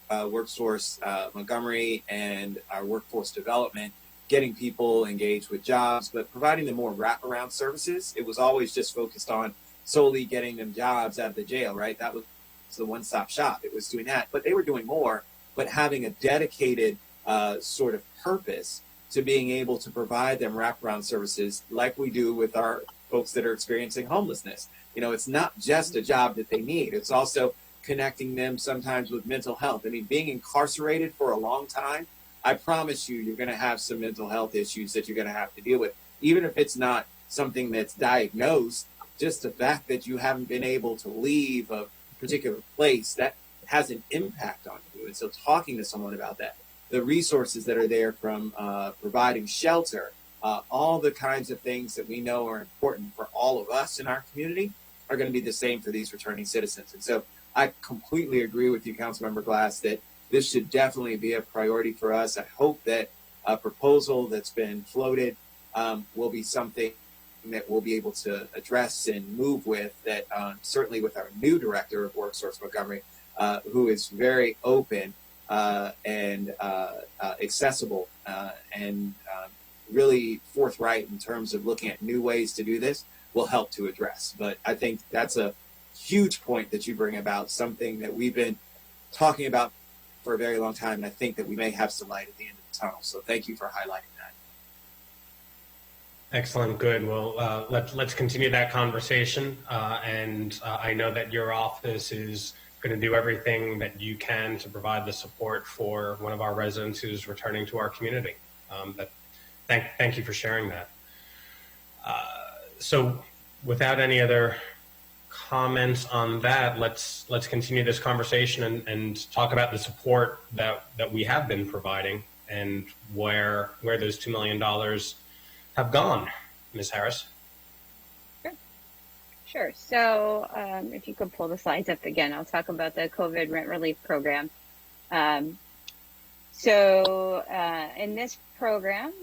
workforce Montgomery and our workforce development, getting people engaged with jobs, but providing them more wraparound services. It was always just focused on solely getting them jobs out of the jail, right? That was the one-stop shop. It was doing that, but they were doing more, but having a dedicated sort of purpose to being able to provide them wraparound services like we do with our folks that are experiencing homelessness. You know, it's not just a job that they need. It's also connecting them sometimes with mental health. I mean, being incarcerated for a long time, I promise you, you're going to have some mental health issues that you're going to have to deal with. Even if it's not something that's diagnosed, just the fact that you haven't been able to leave a particular place, that has an impact on you. And so talking to someone about that, the resources that are there from providing shelter, all the kinds of things that we know are important for all of us in our community are going to be the same for these returning citizens. And so I completely agree with you, Councilmember Glass, that this should definitely be a priority for us. I hope that a proposal that's been floated will be something that we'll be able to address and move with, that certainly with our new director of Workforce Montgomery, who is very open and accessible and really forthright in terms of looking at new ways to do this, will help to address. But I think that's a huge point that you bring about, something that we've been talking about for a very long time, and I think that we may have some light at the end of the tunnel. So thank you for highlighting that. Excellent, good. Well, let's continue that conversation. And I know that your office is going to do everything that you can to provide the support for one of our residents who's returning to our community. Thank you for sharing that. So without any other comments on that, let's continue this conversation and talk about the support that we have been providing and where those $2 million have gone. Ms. Harris. Sure. So if you could pull the slides up again, I'll talk about the COVID rent relief program. So in this program,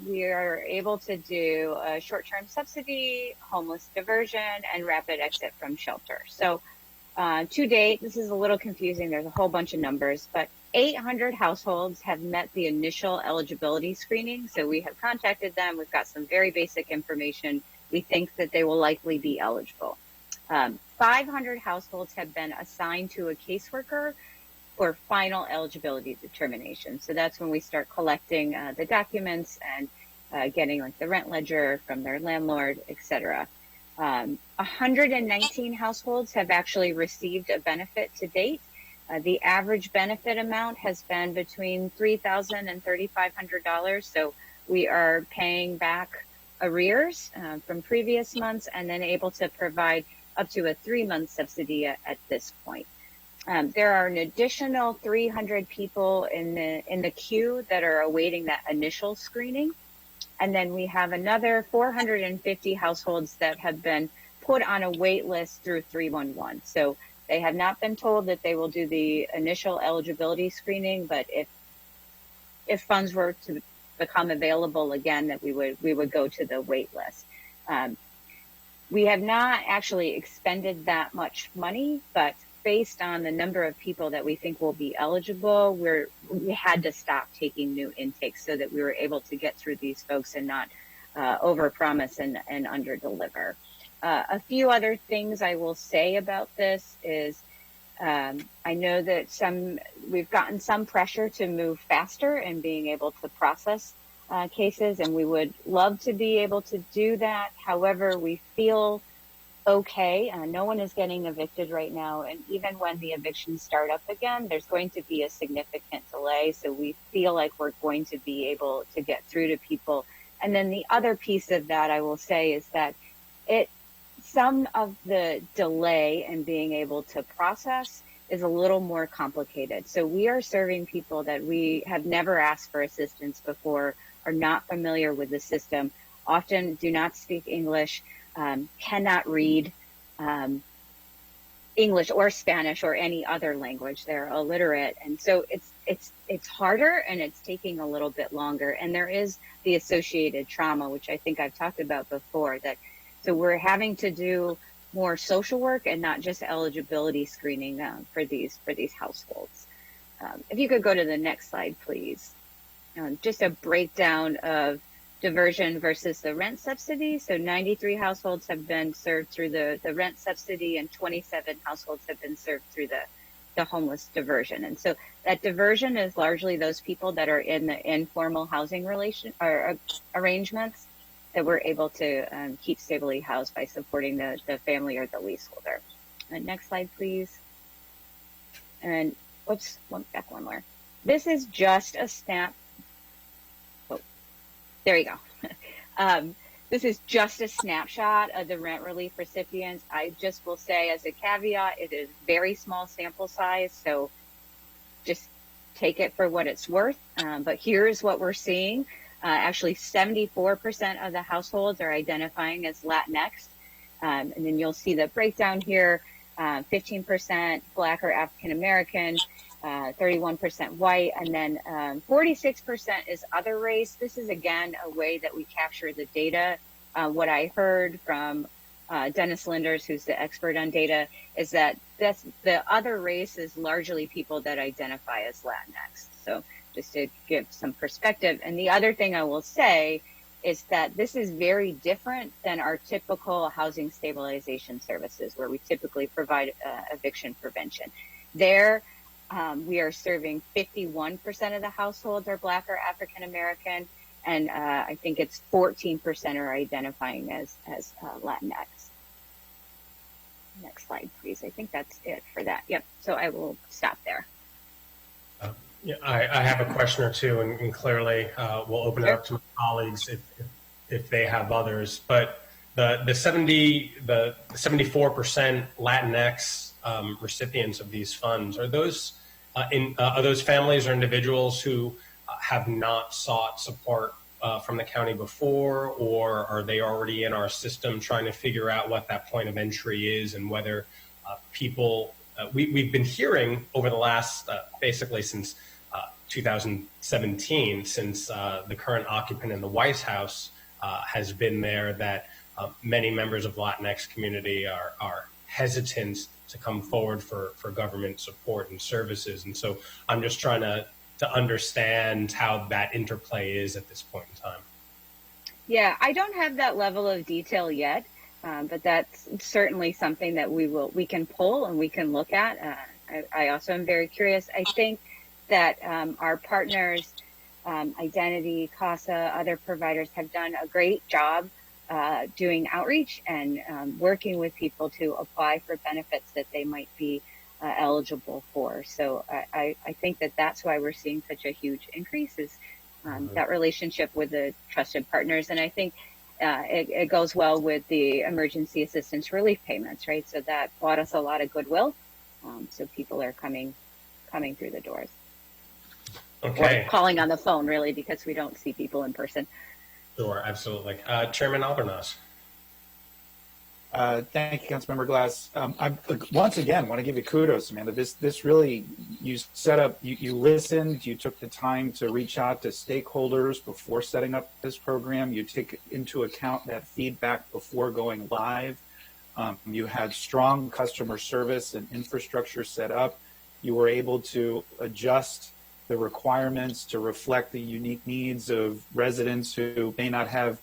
we are able to do a short-term subsidy, homeless diversion, and rapid exit from shelter. So to date, this is a little confusing. There's a whole bunch of numbers, but 800 households have met the initial eligibility screening. So we have contacted them. We've got some very basic information. We think that they will likely be eligible. 500 households have been assigned to a caseworker for final eligibility determination. So that's when we start collecting the documents and getting like the rent ledger from their landlord, et cetera. 119 households have actually received a benefit to date. The average benefit amount has been between $3,000 and $3,500. So we are paying back arrears from previous months and then able to provide up to a 3-month subsidy at this point. There are an additional 300 people in the queue that are awaiting that initial screening. And then we have another 450 households that have been put on a wait list through 311. So they have not been told that they will do the initial eligibility screening, but if funds were to become available again, that we would go to the wait list. We have not actually expended that much money, but based on the number of people that we think will be eligible, we had to stop taking new intakes so that we were able to get through these folks and not overpromise and underdeliver. A few other things I will say about this is I know that we've gotten some pressure to move faster in being able to process cases, and we would love to be able to do that. However, we feel okay. No one is getting evicted right now, and even when the evictions start up again, there's going to be a significant delay. So we feel like we're going to be able to get through to people. And then the other piece of that I will say is that some of the delay in being able to process is a little more complicated. So we are serving people that we have never asked for assistance before, are not familiar with the system, often do not speak English, cannot read English or Spanish or any other language. They're illiterate. And so it's harder and it's taking a little bit longer. And there is the associated trauma, which I think I've talked about before, that so we're having to do more social work and not just eligibility screening for these households. If you could go to the next slide, please. Just a breakdown of diversion versus the rent subsidy. So 93 households have been served through the rent subsidy and 27 households have been served through the homeless diversion. And so that diversion is largely those people that are in the informal housing arrangements that we're able to keep stably housed by supporting the family or the leaseholder. And next slide, please. And oops, back one more. This is just a snap. Oh, there you go. This is just a snapshot of the rent relief recipients. I just will say as a caveat, it is very small sample size, so just take it for what it's worth. But here's what we're seeing. Actually, 74% of the households are identifying as Latinx. And then you'll see the breakdown here, 15% Black or African American, 31% white, and then 46% is other race. This is, again, a way that we capture the data. What I heard from Dennis Linders, who's the expert on data, is that the other race is largely people that identify as Latinx. So just to give some perspective. And the other thing I will say is that this is very different than our typical housing stabilization services, where we typically provide eviction prevention. There, we are serving 51% of the households are Black or African American, and I think it's 14% are identifying as Latinx. Next slide, please. I think that's it for that. Yep. So I will stop there. Yeah, I have a question or two, and clearly we'll open it up to my colleagues if they have others. But the 74% Latinx recipients of these funds, are those families or individuals who have not sought support from the county before, or are they already in our system trying to figure out what that point of entry is and whether people we've been hearing over the last basically since 2017, since the current occupant in the White House has been there, that many members of Latinx community are hesitant to come forward for government support and services. And so I'm just trying to understand how that interplay is at this point in time. Yeah, I don't have that level of detail yet, but that's certainly something that we can pull and we can look at. I also am very curious. I think that our partners, Identity, CASA, other providers have done a great job doing outreach and working with people to apply for benefits that they might be eligible for. So I think that that's why we're seeing such a huge increase is that relationship with the trusted partners. And I think it goes well with the emergency assistance relief payments, right? So that brought us a lot of goodwill. So people are coming through the doors. Okay. Or calling on the phone, really, because we don't see people in person. Sure, absolutely. Chairman Albornoz. Thank you, Councilmember Glass. I once again want to give you kudos, Amanda. This really, you set up, you listened, you took the time to reach out to stakeholders before setting up this program. You take into account that feedback before going live. You had strong customer service and infrastructure set up. You were able to adjust the requirements to reflect the unique needs of residents who may not have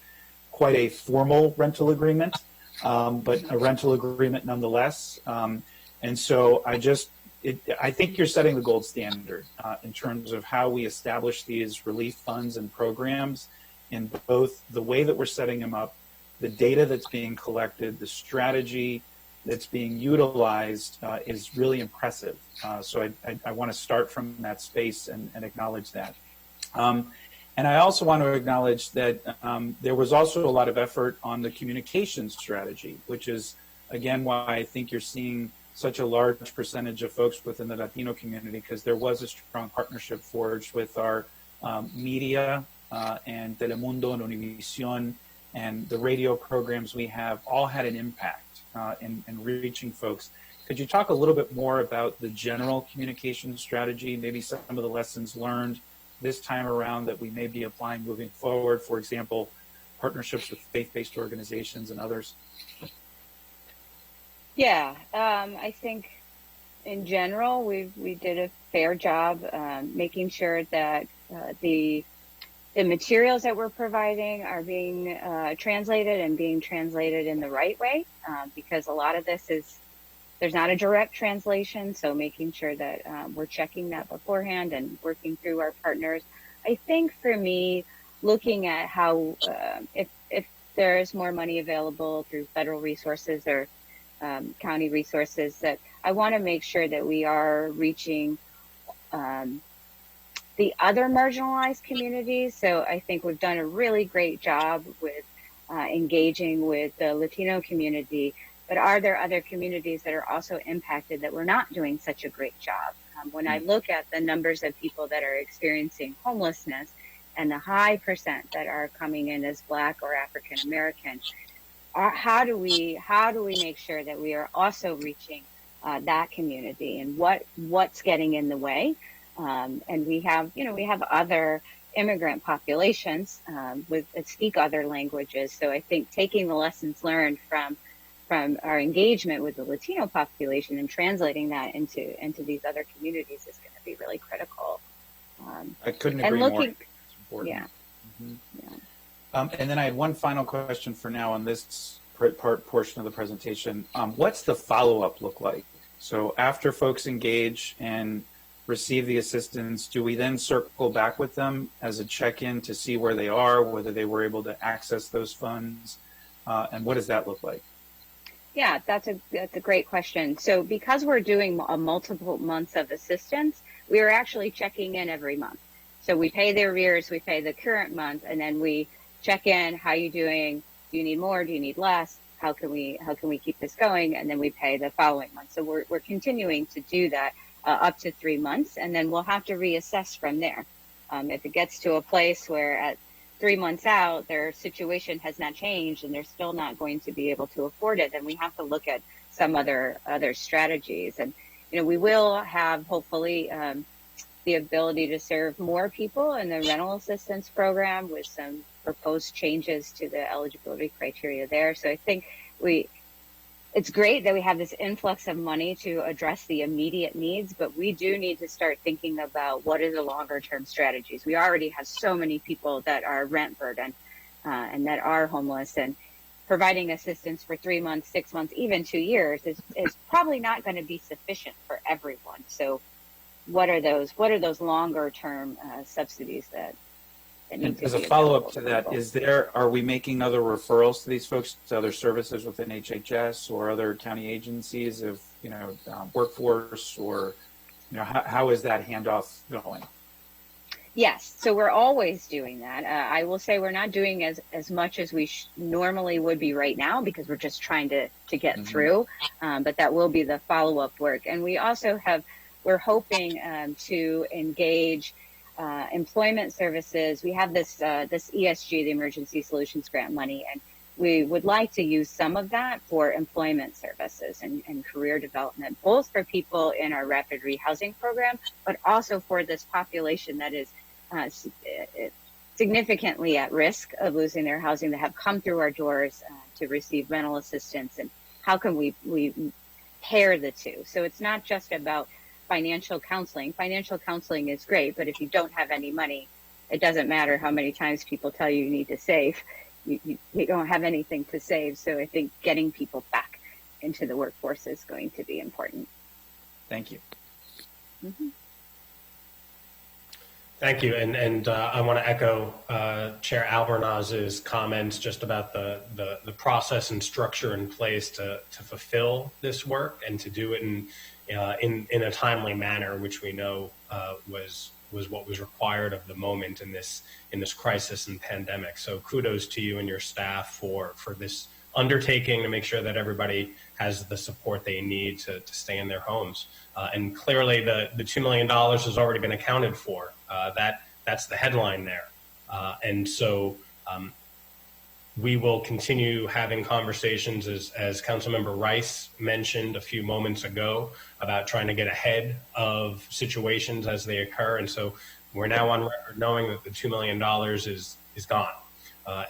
quite a formal rental agreement, but a rental agreement nonetheless. And so I think you're setting the gold standard in terms of how we establish these relief funds and programs in both the way that we're setting them up, the data that's being collected, the strategy that's being utilized is really impressive. So I want to start from that space and acknowledge that. And I also want to acknowledge that there was also a lot of effort on the communication strategy, which is, again, why I think you're seeing such a large percentage of folks within the Latino community, because there was a strong partnership forged with our media and Telemundo and Univision, and the radio programs we have all had an impact in reaching folks. Could you talk a little bit more about the general communication strategy, maybe some of the lessons learned this time around that we may be applying moving forward? For example, partnerships with faith-based organizations and others? Yeah, I think in general, we did a fair job making sure that the materials that we're providing are being translated and being translated in the right way, because a lot of this there's not a direct translation, so making sure that we're checking that beforehand and working through our partners. I think for me, looking at how, if there is more money available through federal resources or county resources, that I want to make sure that we are reaching the other marginalized communities. So I think we've done a really great job with engaging with the Latino community, but are there other communities that are also impacted that we're not doing such a great job? When I look at the numbers of people that are experiencing homelessness and the high percent that are coming in as Black or African American, how do we make sure that we are also reaching that community, and what's getting in the way? And we have other immigrant populations that speak other languages. So I think taking the lessons learned from our engagement with the Latino population and translating that into these other communities is going to be really critical. I couldn't agree more. It's important. Yeah. Mm-hmm. Yeah. And then I had one final question for now on this portion of the presentation. What's the follow-up look like? So after folks engage and receive the assistance, do we then circle back with them as a check-in to see where they are, whether they were able to access those funds, and what does that look like? Yeah, that's a great question. So because we're doing multiple months of assistance, we are actually checking in every month. So we pay the arrears, we pay the current month, and then we check in. How are you doing? Do you need more? Do you need less? How can we keep this going? And then we pay the following month. So we're continuing to do that up to 3 months, and then we'll have to reassess from there. If it gets to a place where at 3 months out, their situation has not changed and they're still not going to be able to afford it, then we have to look at some other strategies. And, we will have hopefully the ability to serve more people in the rental assistance program with some proposed changes to the eligibility criteria there. So I think it's great that we have this influx of money to address the immediate needs, but we do need to start thinking about what are the longer term strategies. We already have so many people that are rent burdened and that are homeless, and providing assistance for 3 months, 6 months, even 2 years is probably not going to be sufficient for everyone. So what are those longer term subsidies that need to as be a follow-up to available? that, are we making other referrals to these folks, to other services within HHS or other county agencies of, workforce, or, how is that handoff going? Yes, so we're always doing that. I will say we're not doing as much as we normally would be right now, because we're just trying to get through, but that will be the follow-up work. And we also we're hoping to engage employment services. We have this ESG, the Emergency Solutions Grant money, and we would like to use some of that for employment services and career development, both for people in our rapid rehousing program, but also for this population that is significantly at risk of losing their housing, that have come through our doors to receive rental assistance. And how can we pair the two? So it's not just about financial counseling. Financial counseling is great, but if you don't have any money, it doesn't matter how many times people tell you need to save. You don't have anything to save. So I think getting people back into the workforce is going to be important. Thank you. Mm-hmm. Thank you. And I want to echo Chair Albernaz's comments just about the process and structure in place to fulfill this work and to do it in a timely manner, which we know was what was required of the moment in this crisis and pandemic. So kudos to you and your staff for this undertaking to make sure that everybody has the support they need to stay in their homes. And clearly the $2 million has already been accounted for. That's the headline there. And so we will continue having conversations, as Councilmember Rice mentioned a few moments ago, about trying to get ahead of situations as they occur. And so we're now on record knowing that the $2 million is gone.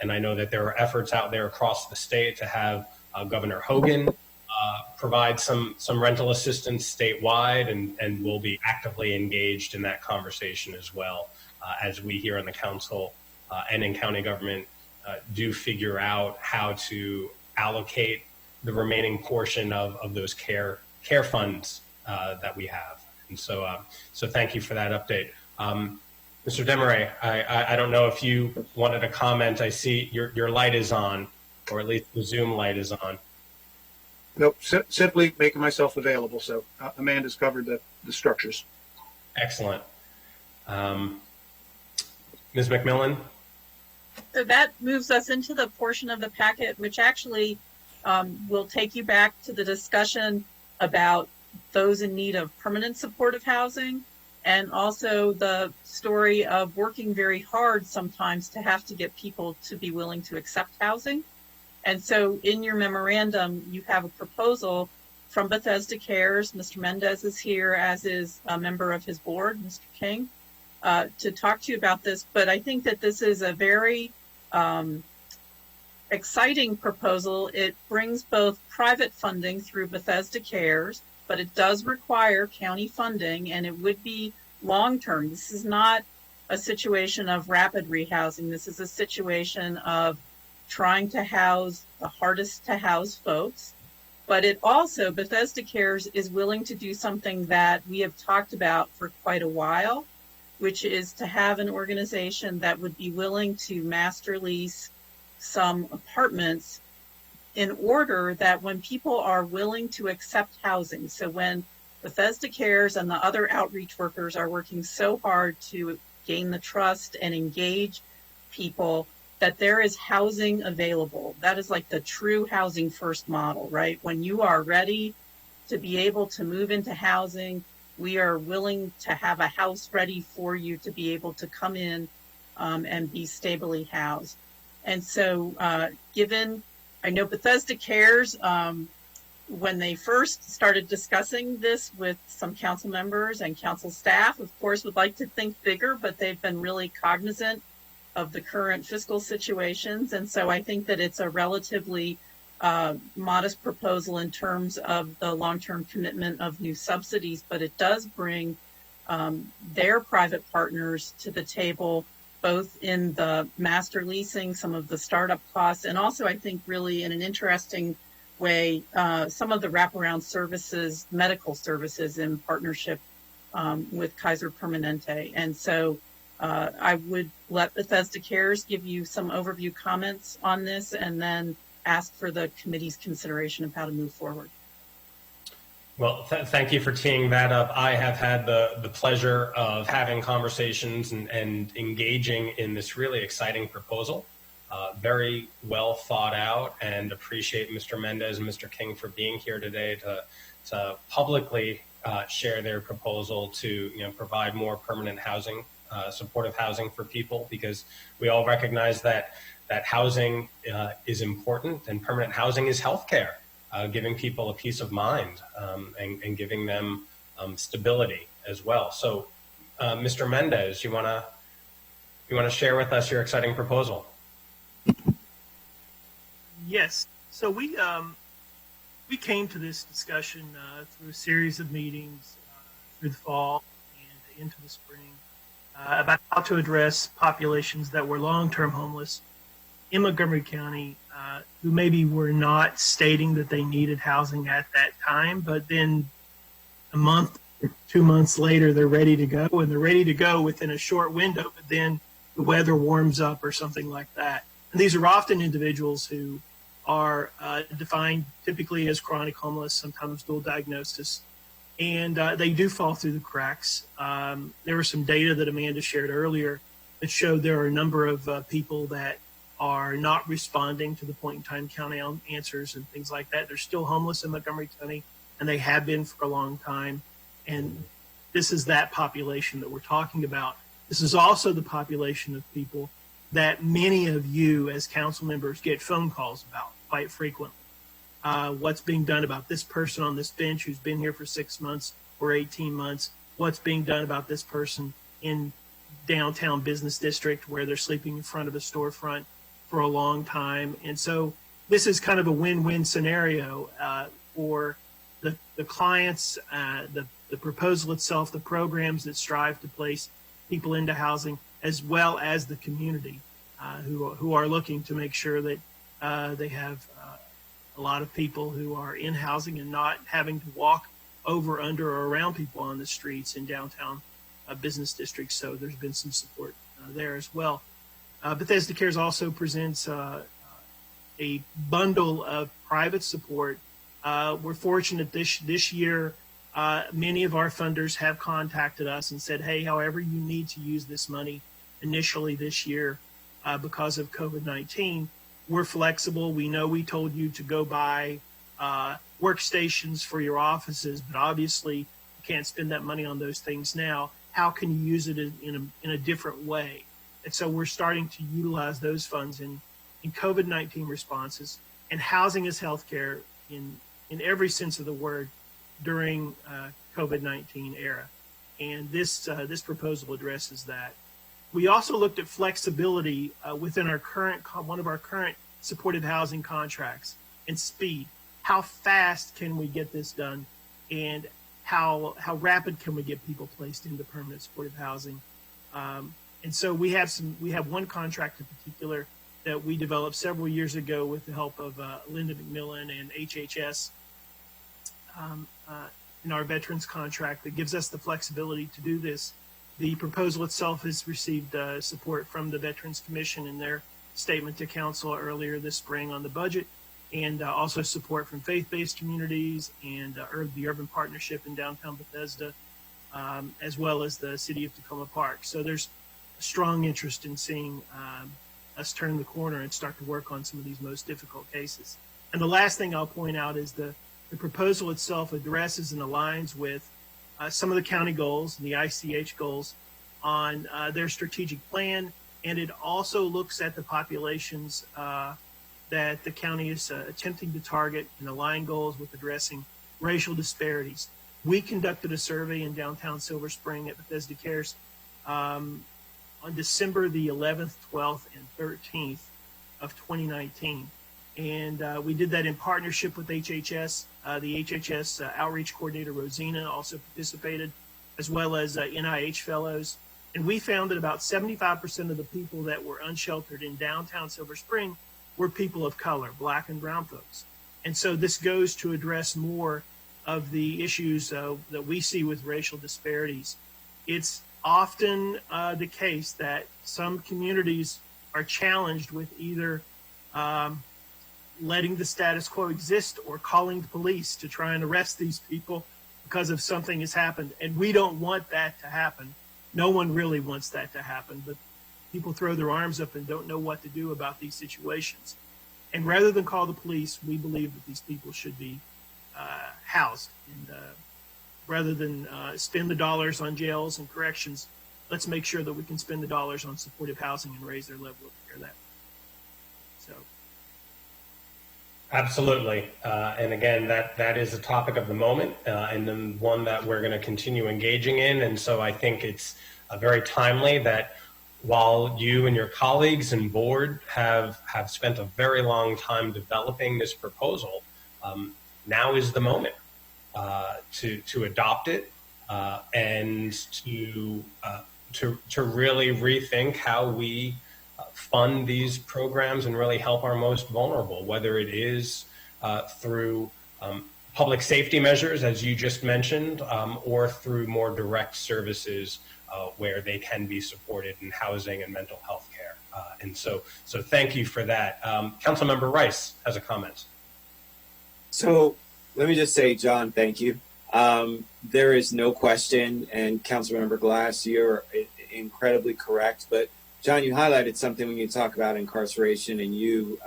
And I know that there are efforts out there across the state to have Governor Hogan provide some rental assistance statewide, and we'll be actively engaged in that conversation as well, as we here in the council and in county government do figure out how to allocate the remaining portion of those care funds that we have. And so thank you for that update. Mr. Desmarais, I don't know if you wanted to comment. I see your light is on, or at least the Zoom light is on. Nope, simply making myself available. So Amanda's covered the structures. Excellent. Ms. McMillan? So that moves us into the portion of the packet which actually will take you back to the discussion about those in need of permanent supportive housing, and also the story of working very hard sometimes to have to get people to be willing to accept housing. And so in your memorandum, you have a proposal from Bethesda Cares. Mr. Mendez is here, as is a member of his board, Mr. King, to talk to you about this. But I think that this is a very exciting proposal. It brings both private funding through Bethesda Cares, but it does require county funding, and it would be long-term. This is not a situation of rapid rehousing. This is a situation of trying to house the hardest to house folks. But it also, Bethesda Cares is willing to do something that we have talked about for quite a while, which is to have an organization that would be willing to master lease some apartments in order that when people are willing to accept housing, so when Bethesda Cares and the other outreach workers are working so hard to gain the trust and engage people, that there is housing available. That is like the true housing first model, right? When you are ready to be able to move into housing, we are willing to have a house ready for you to be able to come in and be stably housed. And so I know Bethesda Cares, when they first started discussing this with some council members and council staff, of course, would like to think bigger, but they've been really cognizant of the current fiscal situations. And so I think that it's a relatively modest proposal in terms of the long-term commitment of new subsidies, but it does bring their private partners to the table, both in the master leasing, some of the startup costs, and also I think really in an interesting way, some of the wraparound services, medical services in partnership with Kaiser Permanente. And so I would let Bethesda Cares give you some overview comments on this and then ask for the committee's consideration of how to move forward. Well, thank you for teeing that up. I have had the pleasure of having conversations and engaging in this really exciting proposal. Very well thought out, and appreciate Mr. Mendez and Mr. King for being here today to publicly share their proposal to provide more permanent housing, supportive housing for people, because we all recognize that housing is important, and permanent housing is healthcare. Giving people a peace of mind and giving them stability as well. So, Mr. Mendez, you want to share with us your exciting proposal? Yes. So we came to this discussion through a series of meetings through the fall and into the spring about how to address populations that were long-term homeless in Montgomery County, who maybe were not stating that they needed housing at that time, but then a month or 2 months later, they're ready to go, and they're ready to go within a short window, but then the weather warms up or something like that. And these are often individuals who are defined typically as chronic homeless, sometimes dual diagnosis, and they do fall through the cracks. There was some data that Amanda shared earlier that showed there are a number of people that are not responding to the point-in-time county answers and things like that. They're still homeless in Montgomery County, and they have been for a long time. And this is that population that we're talking about. This is also the population of people that many of you as council members get phone calls about quite frequently. What's being done about this person on this bench who's been here for 6 months or 18 months? What's being done about this person in downtown business district where they're sleeping in front of a storefront for a long time? And so this is kind of a win-win scenario for the clients, the proposal itself, the programs that strive to place people into housing, as well as the community who are looking to make sure that they have a lot of people who are in housing and not having to walk over, under, or around people on the streets in downtown business districts. So there's been some support there as well. Bethesda Cares also presents a bundle of private support. We're fortunate this year, many of our funders have contacted us and said, hey, however you need to use this money initially this year because of COVID-19, we're flexible. We know we told you to go buy workstations for your offices, but obviously you can't spend that money on those things now. How can you use it in a different way? And so we're starting to utilize those funds in COVID-19 responses, and housing is healthcare in every sense of the word during COVID-19 era. And this proposal addresses that. We also looked at flexibility within our one of our current supportive housing contracts, and speed. How fast can we get this done, and how rapid can we get people placed into permanent supportive housing? And so we have one contract in particular that we developed several years ago with the help of Linda McMillan and HHS in our veterans contract that gives us the flexibility to do this. The proposal itself has received support from the Veterans Commission in their statement to council earlier this spring on the budget, and also support from faith-based communities and the Urban Partnership in downtown Bethesda, as well as the City of Tacoma Park. So there's a strong interest in seeing us turn the corner and start to work on some of these most difficult cases. And the last thing I'll point out is the proposal itself addresses and aligns with some of the county goals and the ICH goals on their strategic plan, and it also looks at the populations that the county is attempting to target and align goals with addressing racial disparities. We conducted a survey in downtown Silver Spring at Bethesda Cares on December the 11th, 12th, and 13th of 2019. And we did that in partnership with HHS. The HHS outreach coordinator, Rosina, also participated, as well as NIH fellows. And we found that about 75% of the people that were unsheltered in downtown Silver Spring were people of color, Black and brown folks. And so this goes to address more of the issues that we see with racial disparities. It's often the case that some communities are challenged with either letting the status quo exist or calling the police to try and arrest these people because of something has happened. And we don't want that to happen. No one really wants that to happen, but people throw their arms up and don't know what to do about these situations. And rather than call the police, we believe that these people should be housed. And rather than spend the dollars on jails and corrections, let's make sure that we can spend the dollars on supportive housing and raise their level of care that way. So. Absolutely. And again, that is a topic of the moment and then one that we're going to continue engaging in. And so I think it's very timely that while you and your colleagues and board have spent a very long time developing this proposal, now is the moment to adopt it and to really rethink how we fund these programs and really help our most vulnerable, whether it is through public safety measures, as you just mentioned, or through more direct services where they can be supported in housing and mental health care. And so thank you for that. Councilmember Rice has a comment. So let me just say, John, thank you. There is no question, and Councilmember Glass, you're incredibly correct, but John, you highlighted something when you talk about incarceration, and you,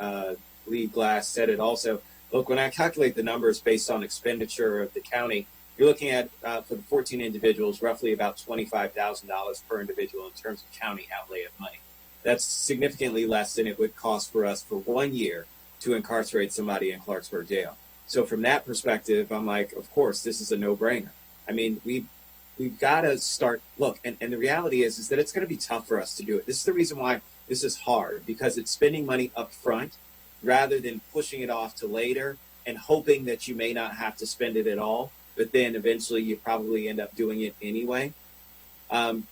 Lee Glass, said it also. Look, when I calculate the numbers based on expenditure of the county, you're looking at, for the 14 individuals, roughly about $25,000 per individual in terms of county outlay of money. That's significantly less than it would cost for us for 1 year to incarcerate somebody in Clarksburg jail. So from that perspective, I'm like, of course, this is a no-brainer. I mean, we've got to start, look, and the reality is that it's going to be tough for us to do it. This is the reason why this is hard, because it's spending money up front rather than pushing it off to later and hoping that you may not have to spend it at all, but then eventually you probably end up doing it anyway. And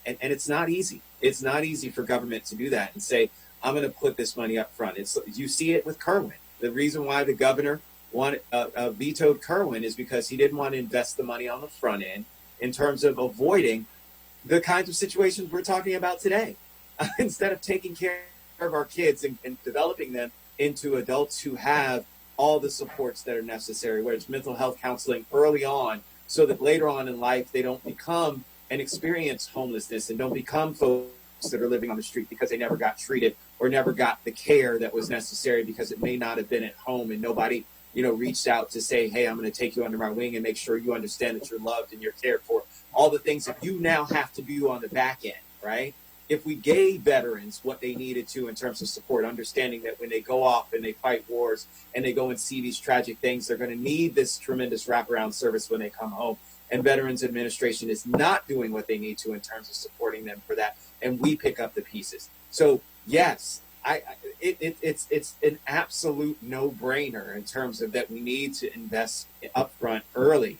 it's not easy. It's not easy for government to do that and say, I'm going to put this money up front. You see it with Kerwin. The reason why the governor vetoed Kerwin is because he didn't want to invest the money on the front end in terms of avoiding the kinds of situations we're talking about today. Instead of taking care of our kids and developing them into adults who have all the supports that are necessary, whether it's mental health counseling early on, so that later on in life they don't become and experience homelessness and don't become folks that are living on the street because they never got treated or never got the care that was necessary because it may not have been at home and nobody, reached out to say, hey, I'm going to take you under my wing and make sure you understand that you're loved and you're cared for. All the things that you now have to do on the back end, right? If we gave veterans what they needed to in terms of support, understanding that when they go off and they fight wars and they go and see these tragic things, they're going to need this tremendous wraparound service when they come home. And Veterans Administration is not doing what they need to in terms of supporting them for that. And we pick up the pieces. So yes, it's an absolute no-brainer in terms of that we need to invest upfront early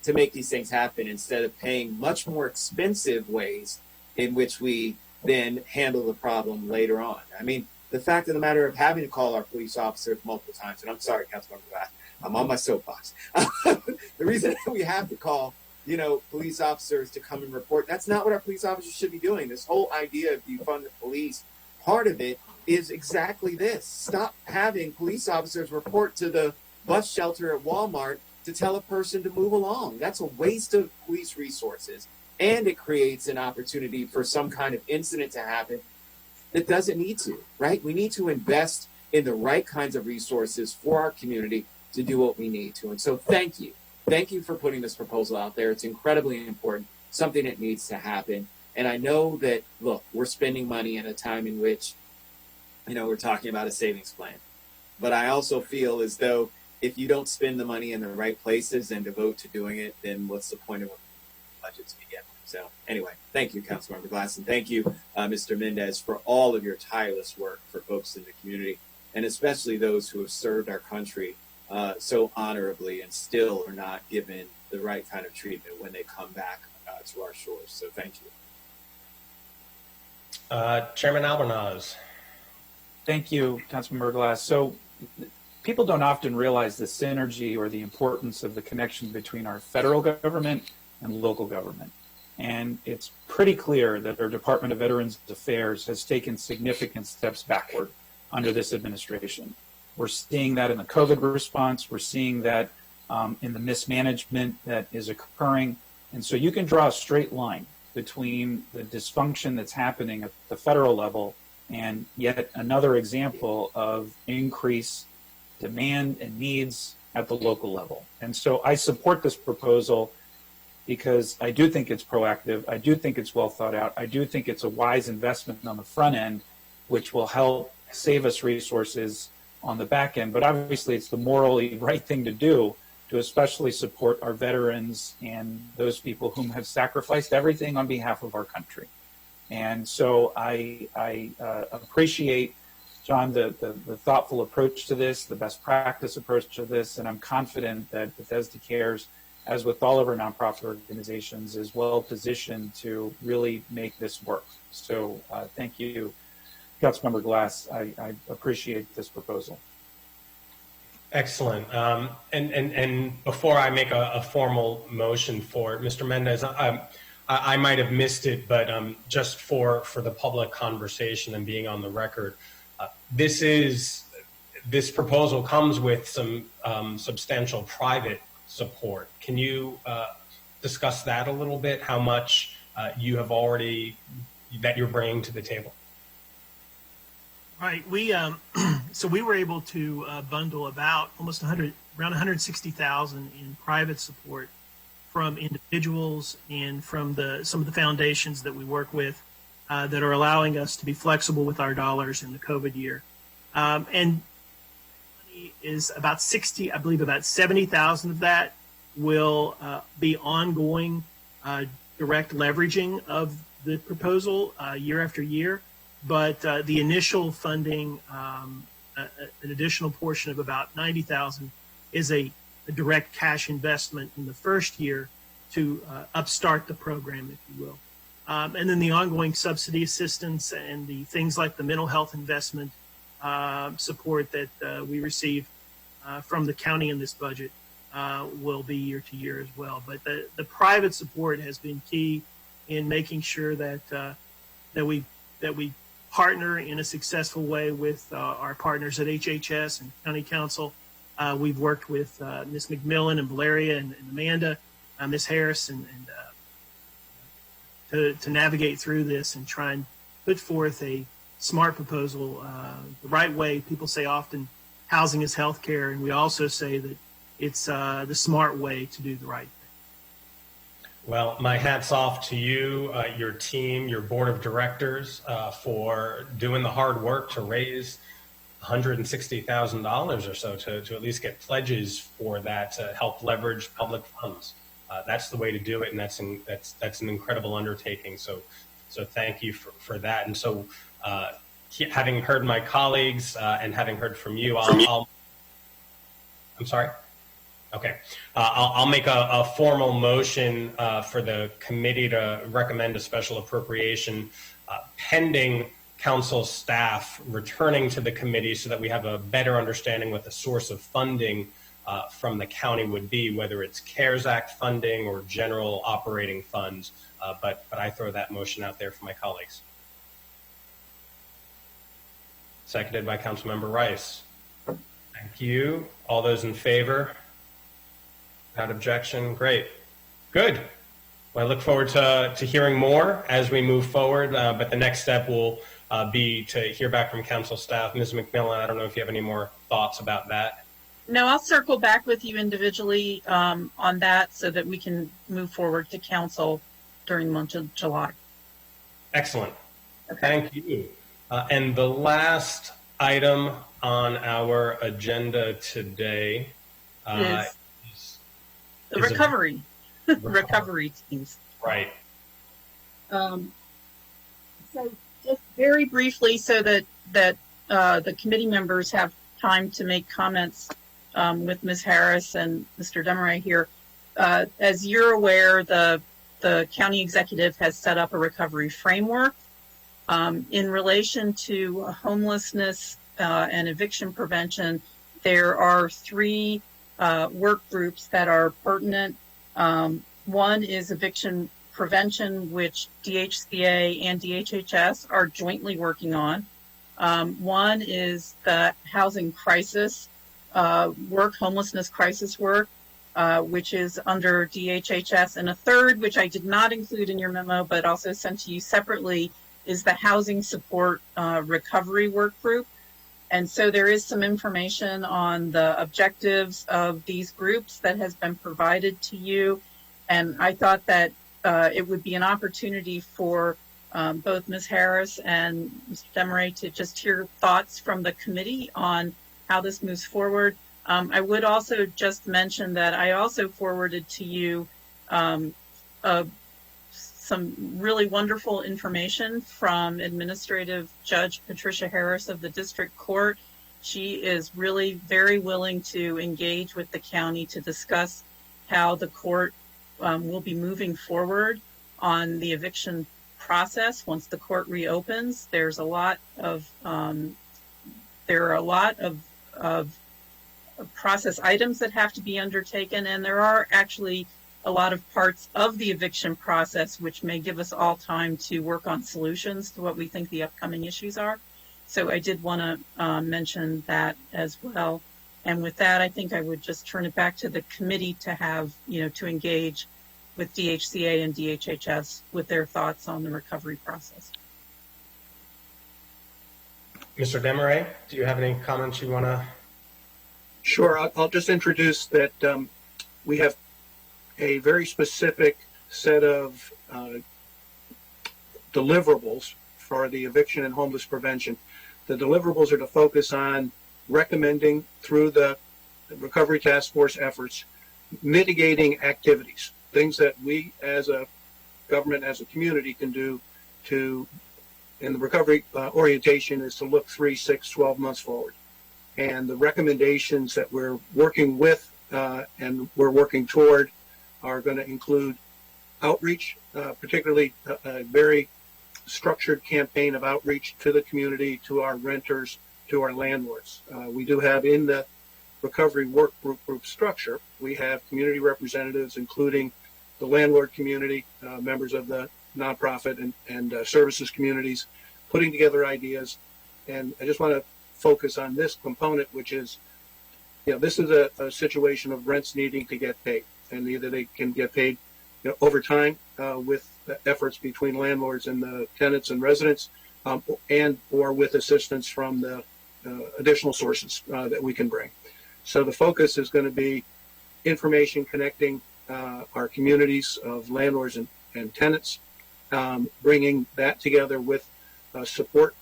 to make these things happen instead of paying much more expensive ways in which we then handle the problem later on. I mean, the fact of the matter of having to call our police officers multiple times, and I'm sorry, Councilmember Glass, I'm on my soapbox. The reason that we have to call, police officers to come and report, that's not what our police officers should be doing. This whole idea of defund the police, part of it is exactly this. Stop having police officers report to the bus shelter at Walmart to tell a person to move along. That's a waste of police resources. And it creates an opportunity for some kind of incident to happen that doesn't need to, right? We need to invest in the right kinds of resources for our community to do what we need to. And so thank you. Thank you for putting this proposal out there. It's incredibly important, something that needs to happen. And I know that, look, we're spending money in a time in which, we're talking about a savings plan. But I also feel as though if you don't spend the money in the right places and devote to doing it, then what's the point of budgets begin? So anyway, thank you, Councilmember Glass, and thank you, Mr. Mendez, for all of your tireless work for folks in the community, and especially those who have served our country so honorably and still are not given the right kind of treatment when they come back to our shores. So thank you. Chairman Albornoz. Thank you, Councilmember Glass. So people don't often realize the synergy or the importance of the connection between our federal government and local government. And it's pretty clear that our Department of Veterans Affairs has taken significant steps backward under this administration. We're seeing that in the COVID response. We're seeing that in the mismanagement that is occurring. And so you can draw a straight line between the dysfunction that's happening at the federal level and yet another example of increased demand and needs at the local level. And so I support this proposal because I do think it's proactive. I do think it's well thought out. I do think it's a wise investment on the front end, which will help save us resources on the back end. But obviously, it's the morally right thing to do to especially support our veterans and those people whom have sacrificed everything on behalf of our country. And so I appreciate, John, the thoughtful approach to this, the best practice approach to this, and I'm confident that Bethesda Cares, as with all of our nonprofit organizations, is well positioned to really make this work. So thank you, Councilmember Glass. I appreciate this proposal. Excellent. And before I make a formal motion for it, Mr. Mendez, I might have missed it, but just for the public conversation and being on the record, this proposal comes with some substantial private support. Can you discuss that a little bit? How much you have already that you're bringing to the table? Right. We so we were able to bundle about almost 100, around 160,000 in private support from individuals and from some of the foundations that we work with that are allowing us to be flexible with our dollars in the COVID year. And money is about 60, I believe about 70,000 of that will be ongoing direct leveraging of the proposal year after year. But the initial funding, an additional portion of about 90,000, is a direct cash investment in the first year to upstart the program, if you will. And then the ongoing subsidy assistance and the things like the mental health investment support that we receive from the county in this budget will be year to year as well. But the private support has been key in making sure that we partner in a successful way with our partners at HHS and County Council. We've worked with Ms. McMillan and Valeria and Amanda, Ms. Harris, and to navigate through this and try and put forth a smart proposal the right way. People say often housing is healthcare, and we also say that it's the smart way to do the right thing. Well, my hat's off to you, your team, your board of directors for doing the hard work to raise $160,000 or so to at least get pledges for that to help leverage public funds. That's the way to do it, and that's an incredible undertaking. So thank you for that. And so, having heard my colleagues and having heard from you, I'm sorry. Okay, I'll make a formal motion for the committee to recommend a special appropriation pending council staff returning to the committee so that we have a better understanding what the source of funding from the county would be, whether it's CARES Act funding or general operating funds. But I throw that motion out there for my colleagues. Seconded by Councilmember Rice. Thank you. All those in favor? Without objection? Great. Good. Well, I look forward to hearing more as we move forward, but the next step will be to hear back from council staff. Ms. McMillan, I don't know if you have any more thoughts about that. No, I'll circle back with you individually on that so that we can move forward to council during the month of July. Excellent. Okay. Thank you. And the last item on our agenda today is the recovery recovery teams. Right. So just very briefly, so that the committee members have time to make comments with Ms. Harris and Mr. Demaray here. As you're aware, the county executive has set up a recovery framework in relation to homelessness and eviction prevention. There are three work groups that are pertinent. One is eviction prevention, which DHCA and DHHS are jointly working on. One is the housing crisis work, homelessness crisis work, which is under DHHS. And a third, which I did not include in your memo, but also sent to you separately, is the housing support recovery work group. And so there is some information on the objectives of these groups that has been provided to you. And I thought that it would be an opportunity for both Ms. Harris and Mr. Demaray to just hear thoughts from the committee on how this moves forward. I would also just mention that I also forwarded to you some really wonderful information from Administrative Judge Patricia Harris of the District Court. She is really very willing to engage with the county to discuss how the court will be moving forward on the eviction process once the court reopens. There are a lot of process items that have to be undertaken, and there are actually a lot of parts of the eviction process which may give us all time to work on solutions to what we think the upcoming issues are. So I did want to mention that as well. And with that, I think I would just turn it back to the committee to have, to engage with DHCA and DHHS with their thoughts on the recovery process. Mr. Demaray, do you have any comments you want to? Sure. I'll just introduce that we have a very specific set of deliverables for the eviction and homeless prevention. The deliverables are to focus on recommending through the Recovery Task Force efforts, mitigating activities, things that we as a government, as a community can do to, in the recovery orientation is to look 3, 6, 12 months forward. And the recommendations that we're working with and we're working toward are going to include outreach, particularly a very structured campaign of outreach to the community, to our renters, to our landlords. We do have in the recovery work group structure, we have community representatives, including the landlord community, members of the nonprofit and services communities, putting together ideas. And I just want to focus on this component, which is, this is a situation of rents needing to get paid, and either they can get paid over time with the efforts between landlords and the tenants and residents, and or with assistance from the additional sources that we can bring. So the focus is going to be information connecting our communities of landlords and tenants, bringing that together with support,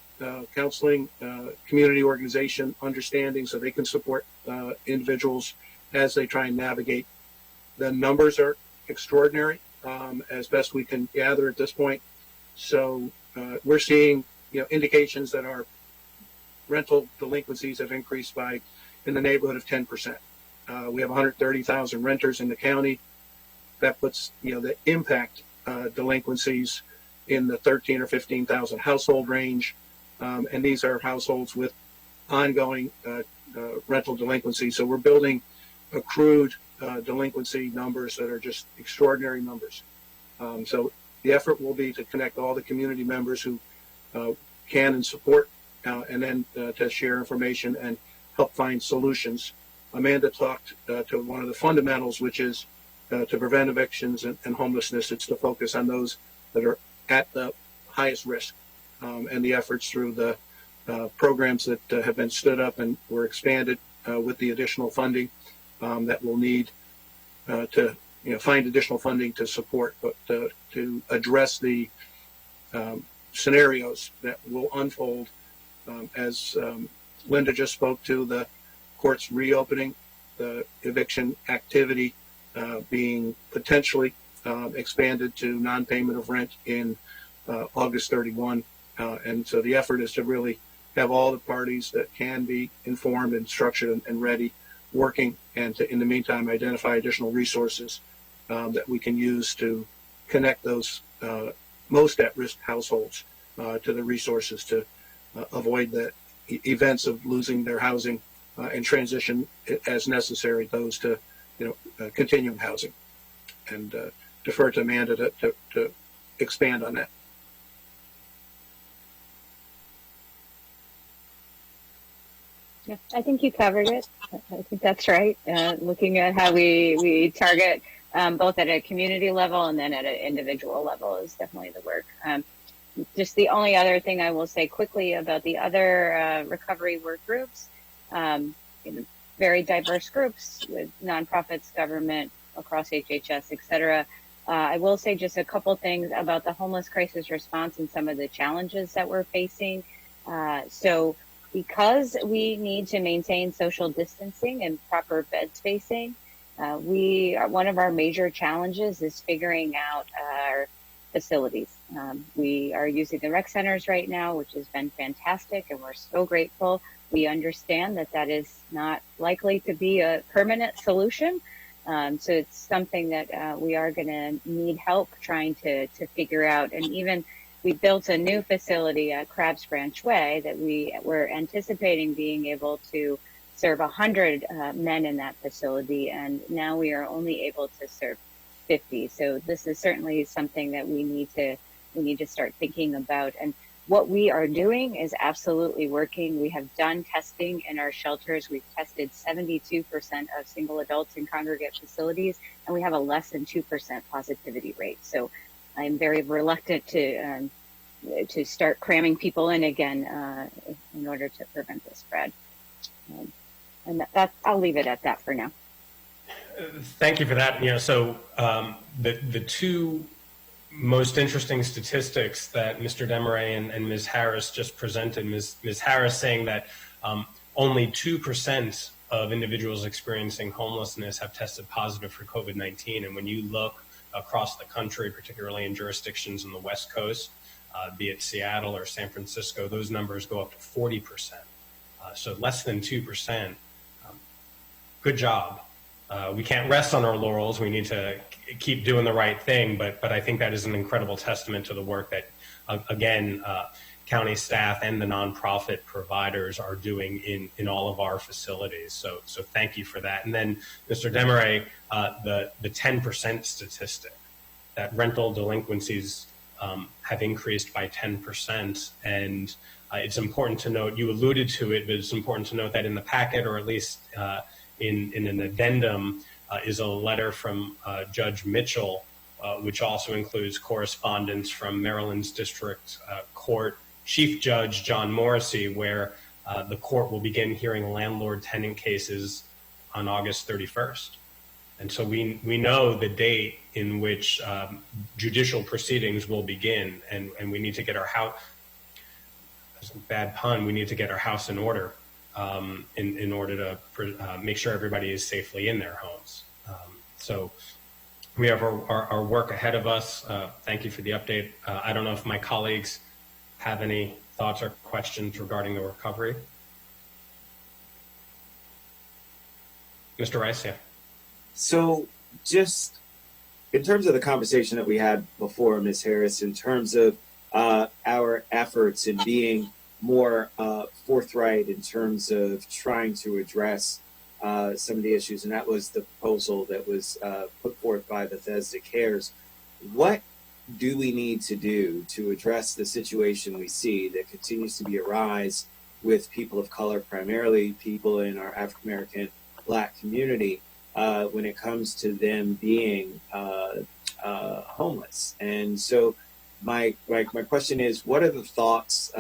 counseling, community organization understanding, so they can support individuals as they try and navigate. The numbers are extraordinary, as best we can gather at this point. So we're seeing indications that our rental delinquencies have increased by in the neighborhood of 10%. We have 130,000 renters in the county. That puts the impact delinquencies in the 13 or 15,000 household range, and these are households with ongoing rental delinquency. So we're building accrued delinquency numbers that are just extraordinary numbers. So the effort will be to connect all the community members who can and support, and then to share information and help find solutions. Amanda talked to one of the fundamentals, which is to prevent evictions and homelessness. It's to focus on those that are at the highest risk, and the efforts through the programs that have been stood up and were expanded with the additional funding that we'll need to find additional funding to support, but to address the scenarios that will unfold as Linda just spoke to, the courts reopening, the eviction activity being potentially expanded to non-payment of rent in August 31. And so the effort is to really have all the parties that can be informed and structured and ready working, and to, in the meantime, identify additional resources that we can use to connect those most at-risk households to the resources to avoid the events of losing their housing and transition as necessary those to continuing housing. And defer to Amanda to expand on that. Yeah, I think you covered it. I think that's right. Looking at how we target both at a community level and then at an individual level is definitely the work. Just the only other thing I will say quickly about the other recovery work groups, very diverse groups with nonprofits, government, across HHS, et cetera. I will say just a couple things about the homeless crisis response and some of the challenges that we're facing. So because we need to maintain social distancing and proper bed spacing, one of our major challenges is figuring out our facilities. We are using the rec centers right now, which has been fantastic, and we're so grateful. We understand that is not likely to be a permanent solution. So it's something that we are going to need help trying to figure out. And even we built a new facility at Crabs Branch Way that we were anticipating being able to serve 100 men in that facility, and now we are only able to serve 50. So this is certainly something that we need to start thinking about. And what we are doing is absolutely working. We have done testing in our shelters. We've tested 72% of single adults in congregate facilities, and we have a less than 2% positivity rate. So I'm very reluctant to start cramming people in again in order to prevent the spread. And I'll leave it at that for now. Thank you for that. So the two most interesting statistics that Mr. Demaray and Ms. Harris just presented, Ms. Harris saying that only 2% of individuals experiencing homelessness have tested positive for COVID-19. And when you look across the country, particularly in jurisdictions on the West Coast, be it Seattle or San Francisco, those numbers go up to 40%. So less than 2%. Good job. We can't rest on our laurels. We need to keep doing the right thing, but I think that is an incredible testament to the work that, again, county staff and the nonprofit providers are doing in all of our facilities. So thank you for that. And then, Mr. Demaray, the 10% statistic, that rental delinquencies have increased by 10%, and it's important to note, you alluded to it, but it's important to note that in the packet, or at least in an addendum, is a letter from Judge Mitchell, which also includes correspondence from Maryland's District Court Chief Judge John Morrissey, where the court will begin hearing landlord-tenant cases on August 31st. And so we know the date in which judicial proceedings will begin, and we need to get our house, that's a bad pun, we need to get our house in order. In order to make sure everybody is safely in their homes. So we have our work ahead of us. Thank you for the update. I don't know if my colleagues have any thoughts or questions regarding the recovery. Mr. Rice, yeah. So just in terms of the conversation that we had before, Ms. Harris, in terms of our efforts in being more forthright in terms of trying to address some of the issues, and that was the proposal that was put forth by Bethesda Cares. What do we need to do to address the situation we see that continues to be a rise with people of color, primarily people in our African American Black community, when it comes to them being homeless? And so my question is, what are the thoughts?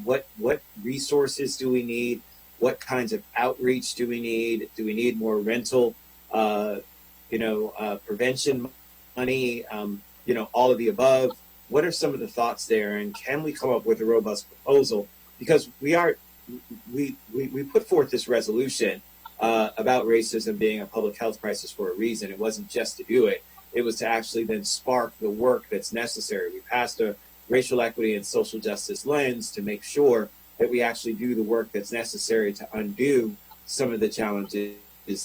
What resources do we need? What kinds of outreach do we need? Do we need more rental, prevention money? All of the above. What are some of the thoughts there? And can we come up with a robust proposal? Because we put forth this resolution about racism being a public health crisis for a reason. It wasn't just to do it. It was to actually then spark the work that's necessary. We passed a racial equity and social justice lens to make sure that we actually do the work that's necessary to undo some of the challenges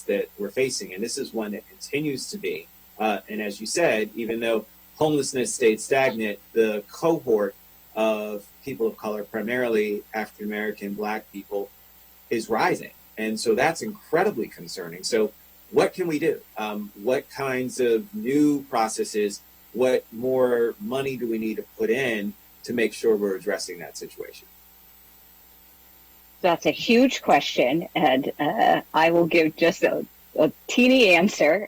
that we're facing. And this is one that continues to be. And as you said, even though homelessness stayed stagnant, the cohort of people of color, primarily African American Black people, is rising. And so that's incredibly concerning. So what can we do? What kinds of new processes, what more money do we need to put in to make sure we're addressing that situation? That's a huge question, and I will give just a teeny answer.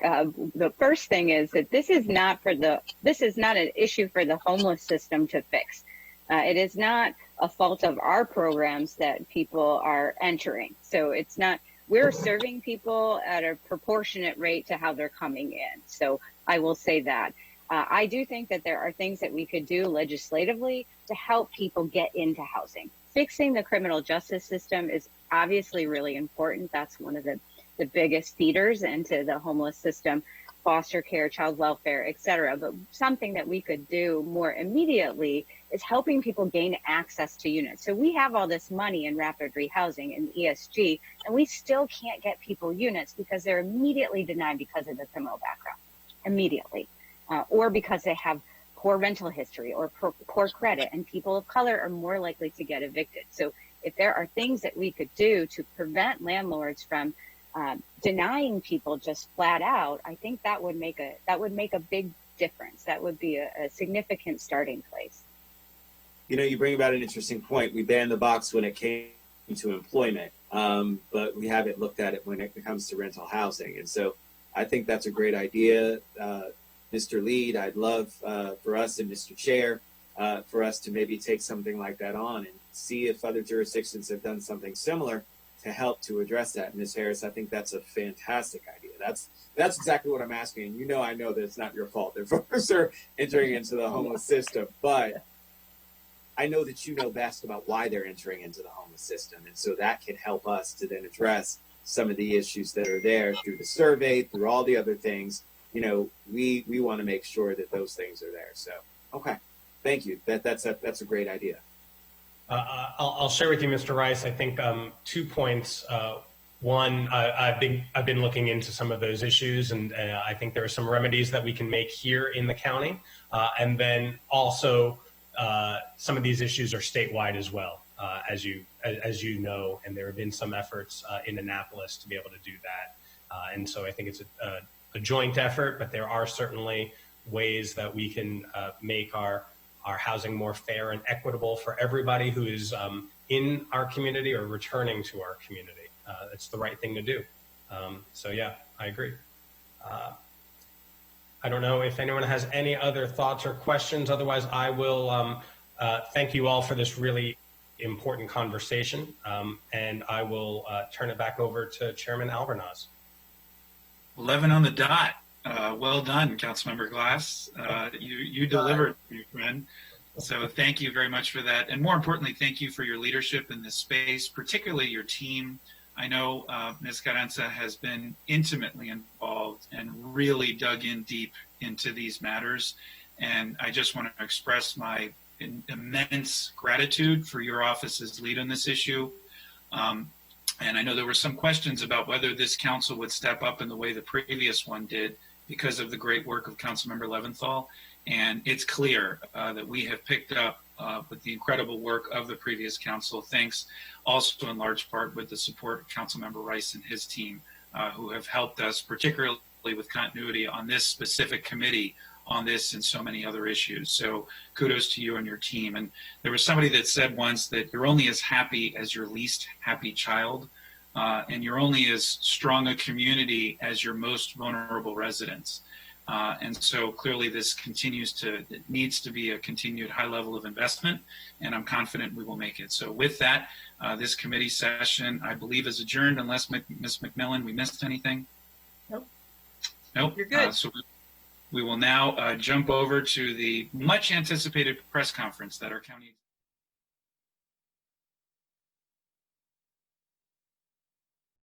The first thing is that this is not an issue for the homeless system to fix. It is not a fault of our programs that people are entering. So it's not. We're serving people at a proportionate rate to how they're coming in. So I will say that. I do think that there are things that we could do legislatively to help people get into housing. Fixing the criminal justice system is obviously really important. That's one of the biggest feeders into the homeless system, foster care, child welfare, et cetera. But something that we could do more immediately is helping people gain access to units. So we have all this money in rapid rehousing and ESG, and we still can't get people units because they're immediately denied because of the criminal background, immediately, or because they have poor rental history or poor credit, and people of color are more likely to get evicted. So if there are things that we could do to prevent landlords from denying people just flat out, I think that would make a big difference. That would be a significant starting place. you bring about an interesting point. We banned the box when it came to employment, but we haven't looked at it when it comes to rental housing. And so I think that's a great idea. Mr. Lead, I'd love for us and Mr. Chair for us to maybe take something like that on and see if other jurisdictions have done something similar to help to address that. Ms. Harris, I think that's a fantastic idea. That's exactly what I'm asking. I know that it's not your fault that folks are entering into the homeless system, but I know that you know best about why they're entering into the homeless system. And so that can help us to then address some of the issues that are there through the survey, through all the other things. We want to make sure that those things are there. So, okay. Thank you. That's a great idea. I'll share with you, Mr. Rice. I think 2 points. One, I've been looking into some of those issues, and I think there are some remedies that we can make here in the county, and then also some of these issues are statewide as well, as you know, and there have been some efforts in Annapolis to be able to do that, and so I think it's a joint effort, but there are certainly ways that we can make our housing more fair and equitable for everybody who is in our community or returning to our community. It's the right thing to do. So yeah, I agree. I don't know if anyone has any other thoughts or questions. Otherwise, I will thank you all for this really important conversation. And I will turn it back over to Chairman Albornoz. 11 on the dot. Well done, Councilmember Glass. You delivered, my friend. So thank you very much for that. And more importantly, thank you for your leadership in this space, particularly your team. I know Ms. Carranza has been intimately involved and really dug in deep into these matters. And I just want to express my immense gratitude for your office's lead on this issue. And I know there were some questions about whether this council would step up in the way the previous one did because of the great work of Councilmember Leventhal. And it's clear that we have picked up with the incredible work of the previous council, thanks also in large part with the support of Councilmember Rice and his team, who have helped us, particularly with continuity on this specific committee on this and so many other issues. So kudos to you and your team. And there was somebody that said once that you're only as happy as your least happy child, and you're only as strong a community as your most vulnerable residents. And so clearly this needs to be a continued high level of investment, and I'm confident we will make it. So with that, this committee session, I believe, is adjourned unless Ms. McMillan, we missed anything? Nope. You're good. So we will now jump over to the much anticipated press conference that our county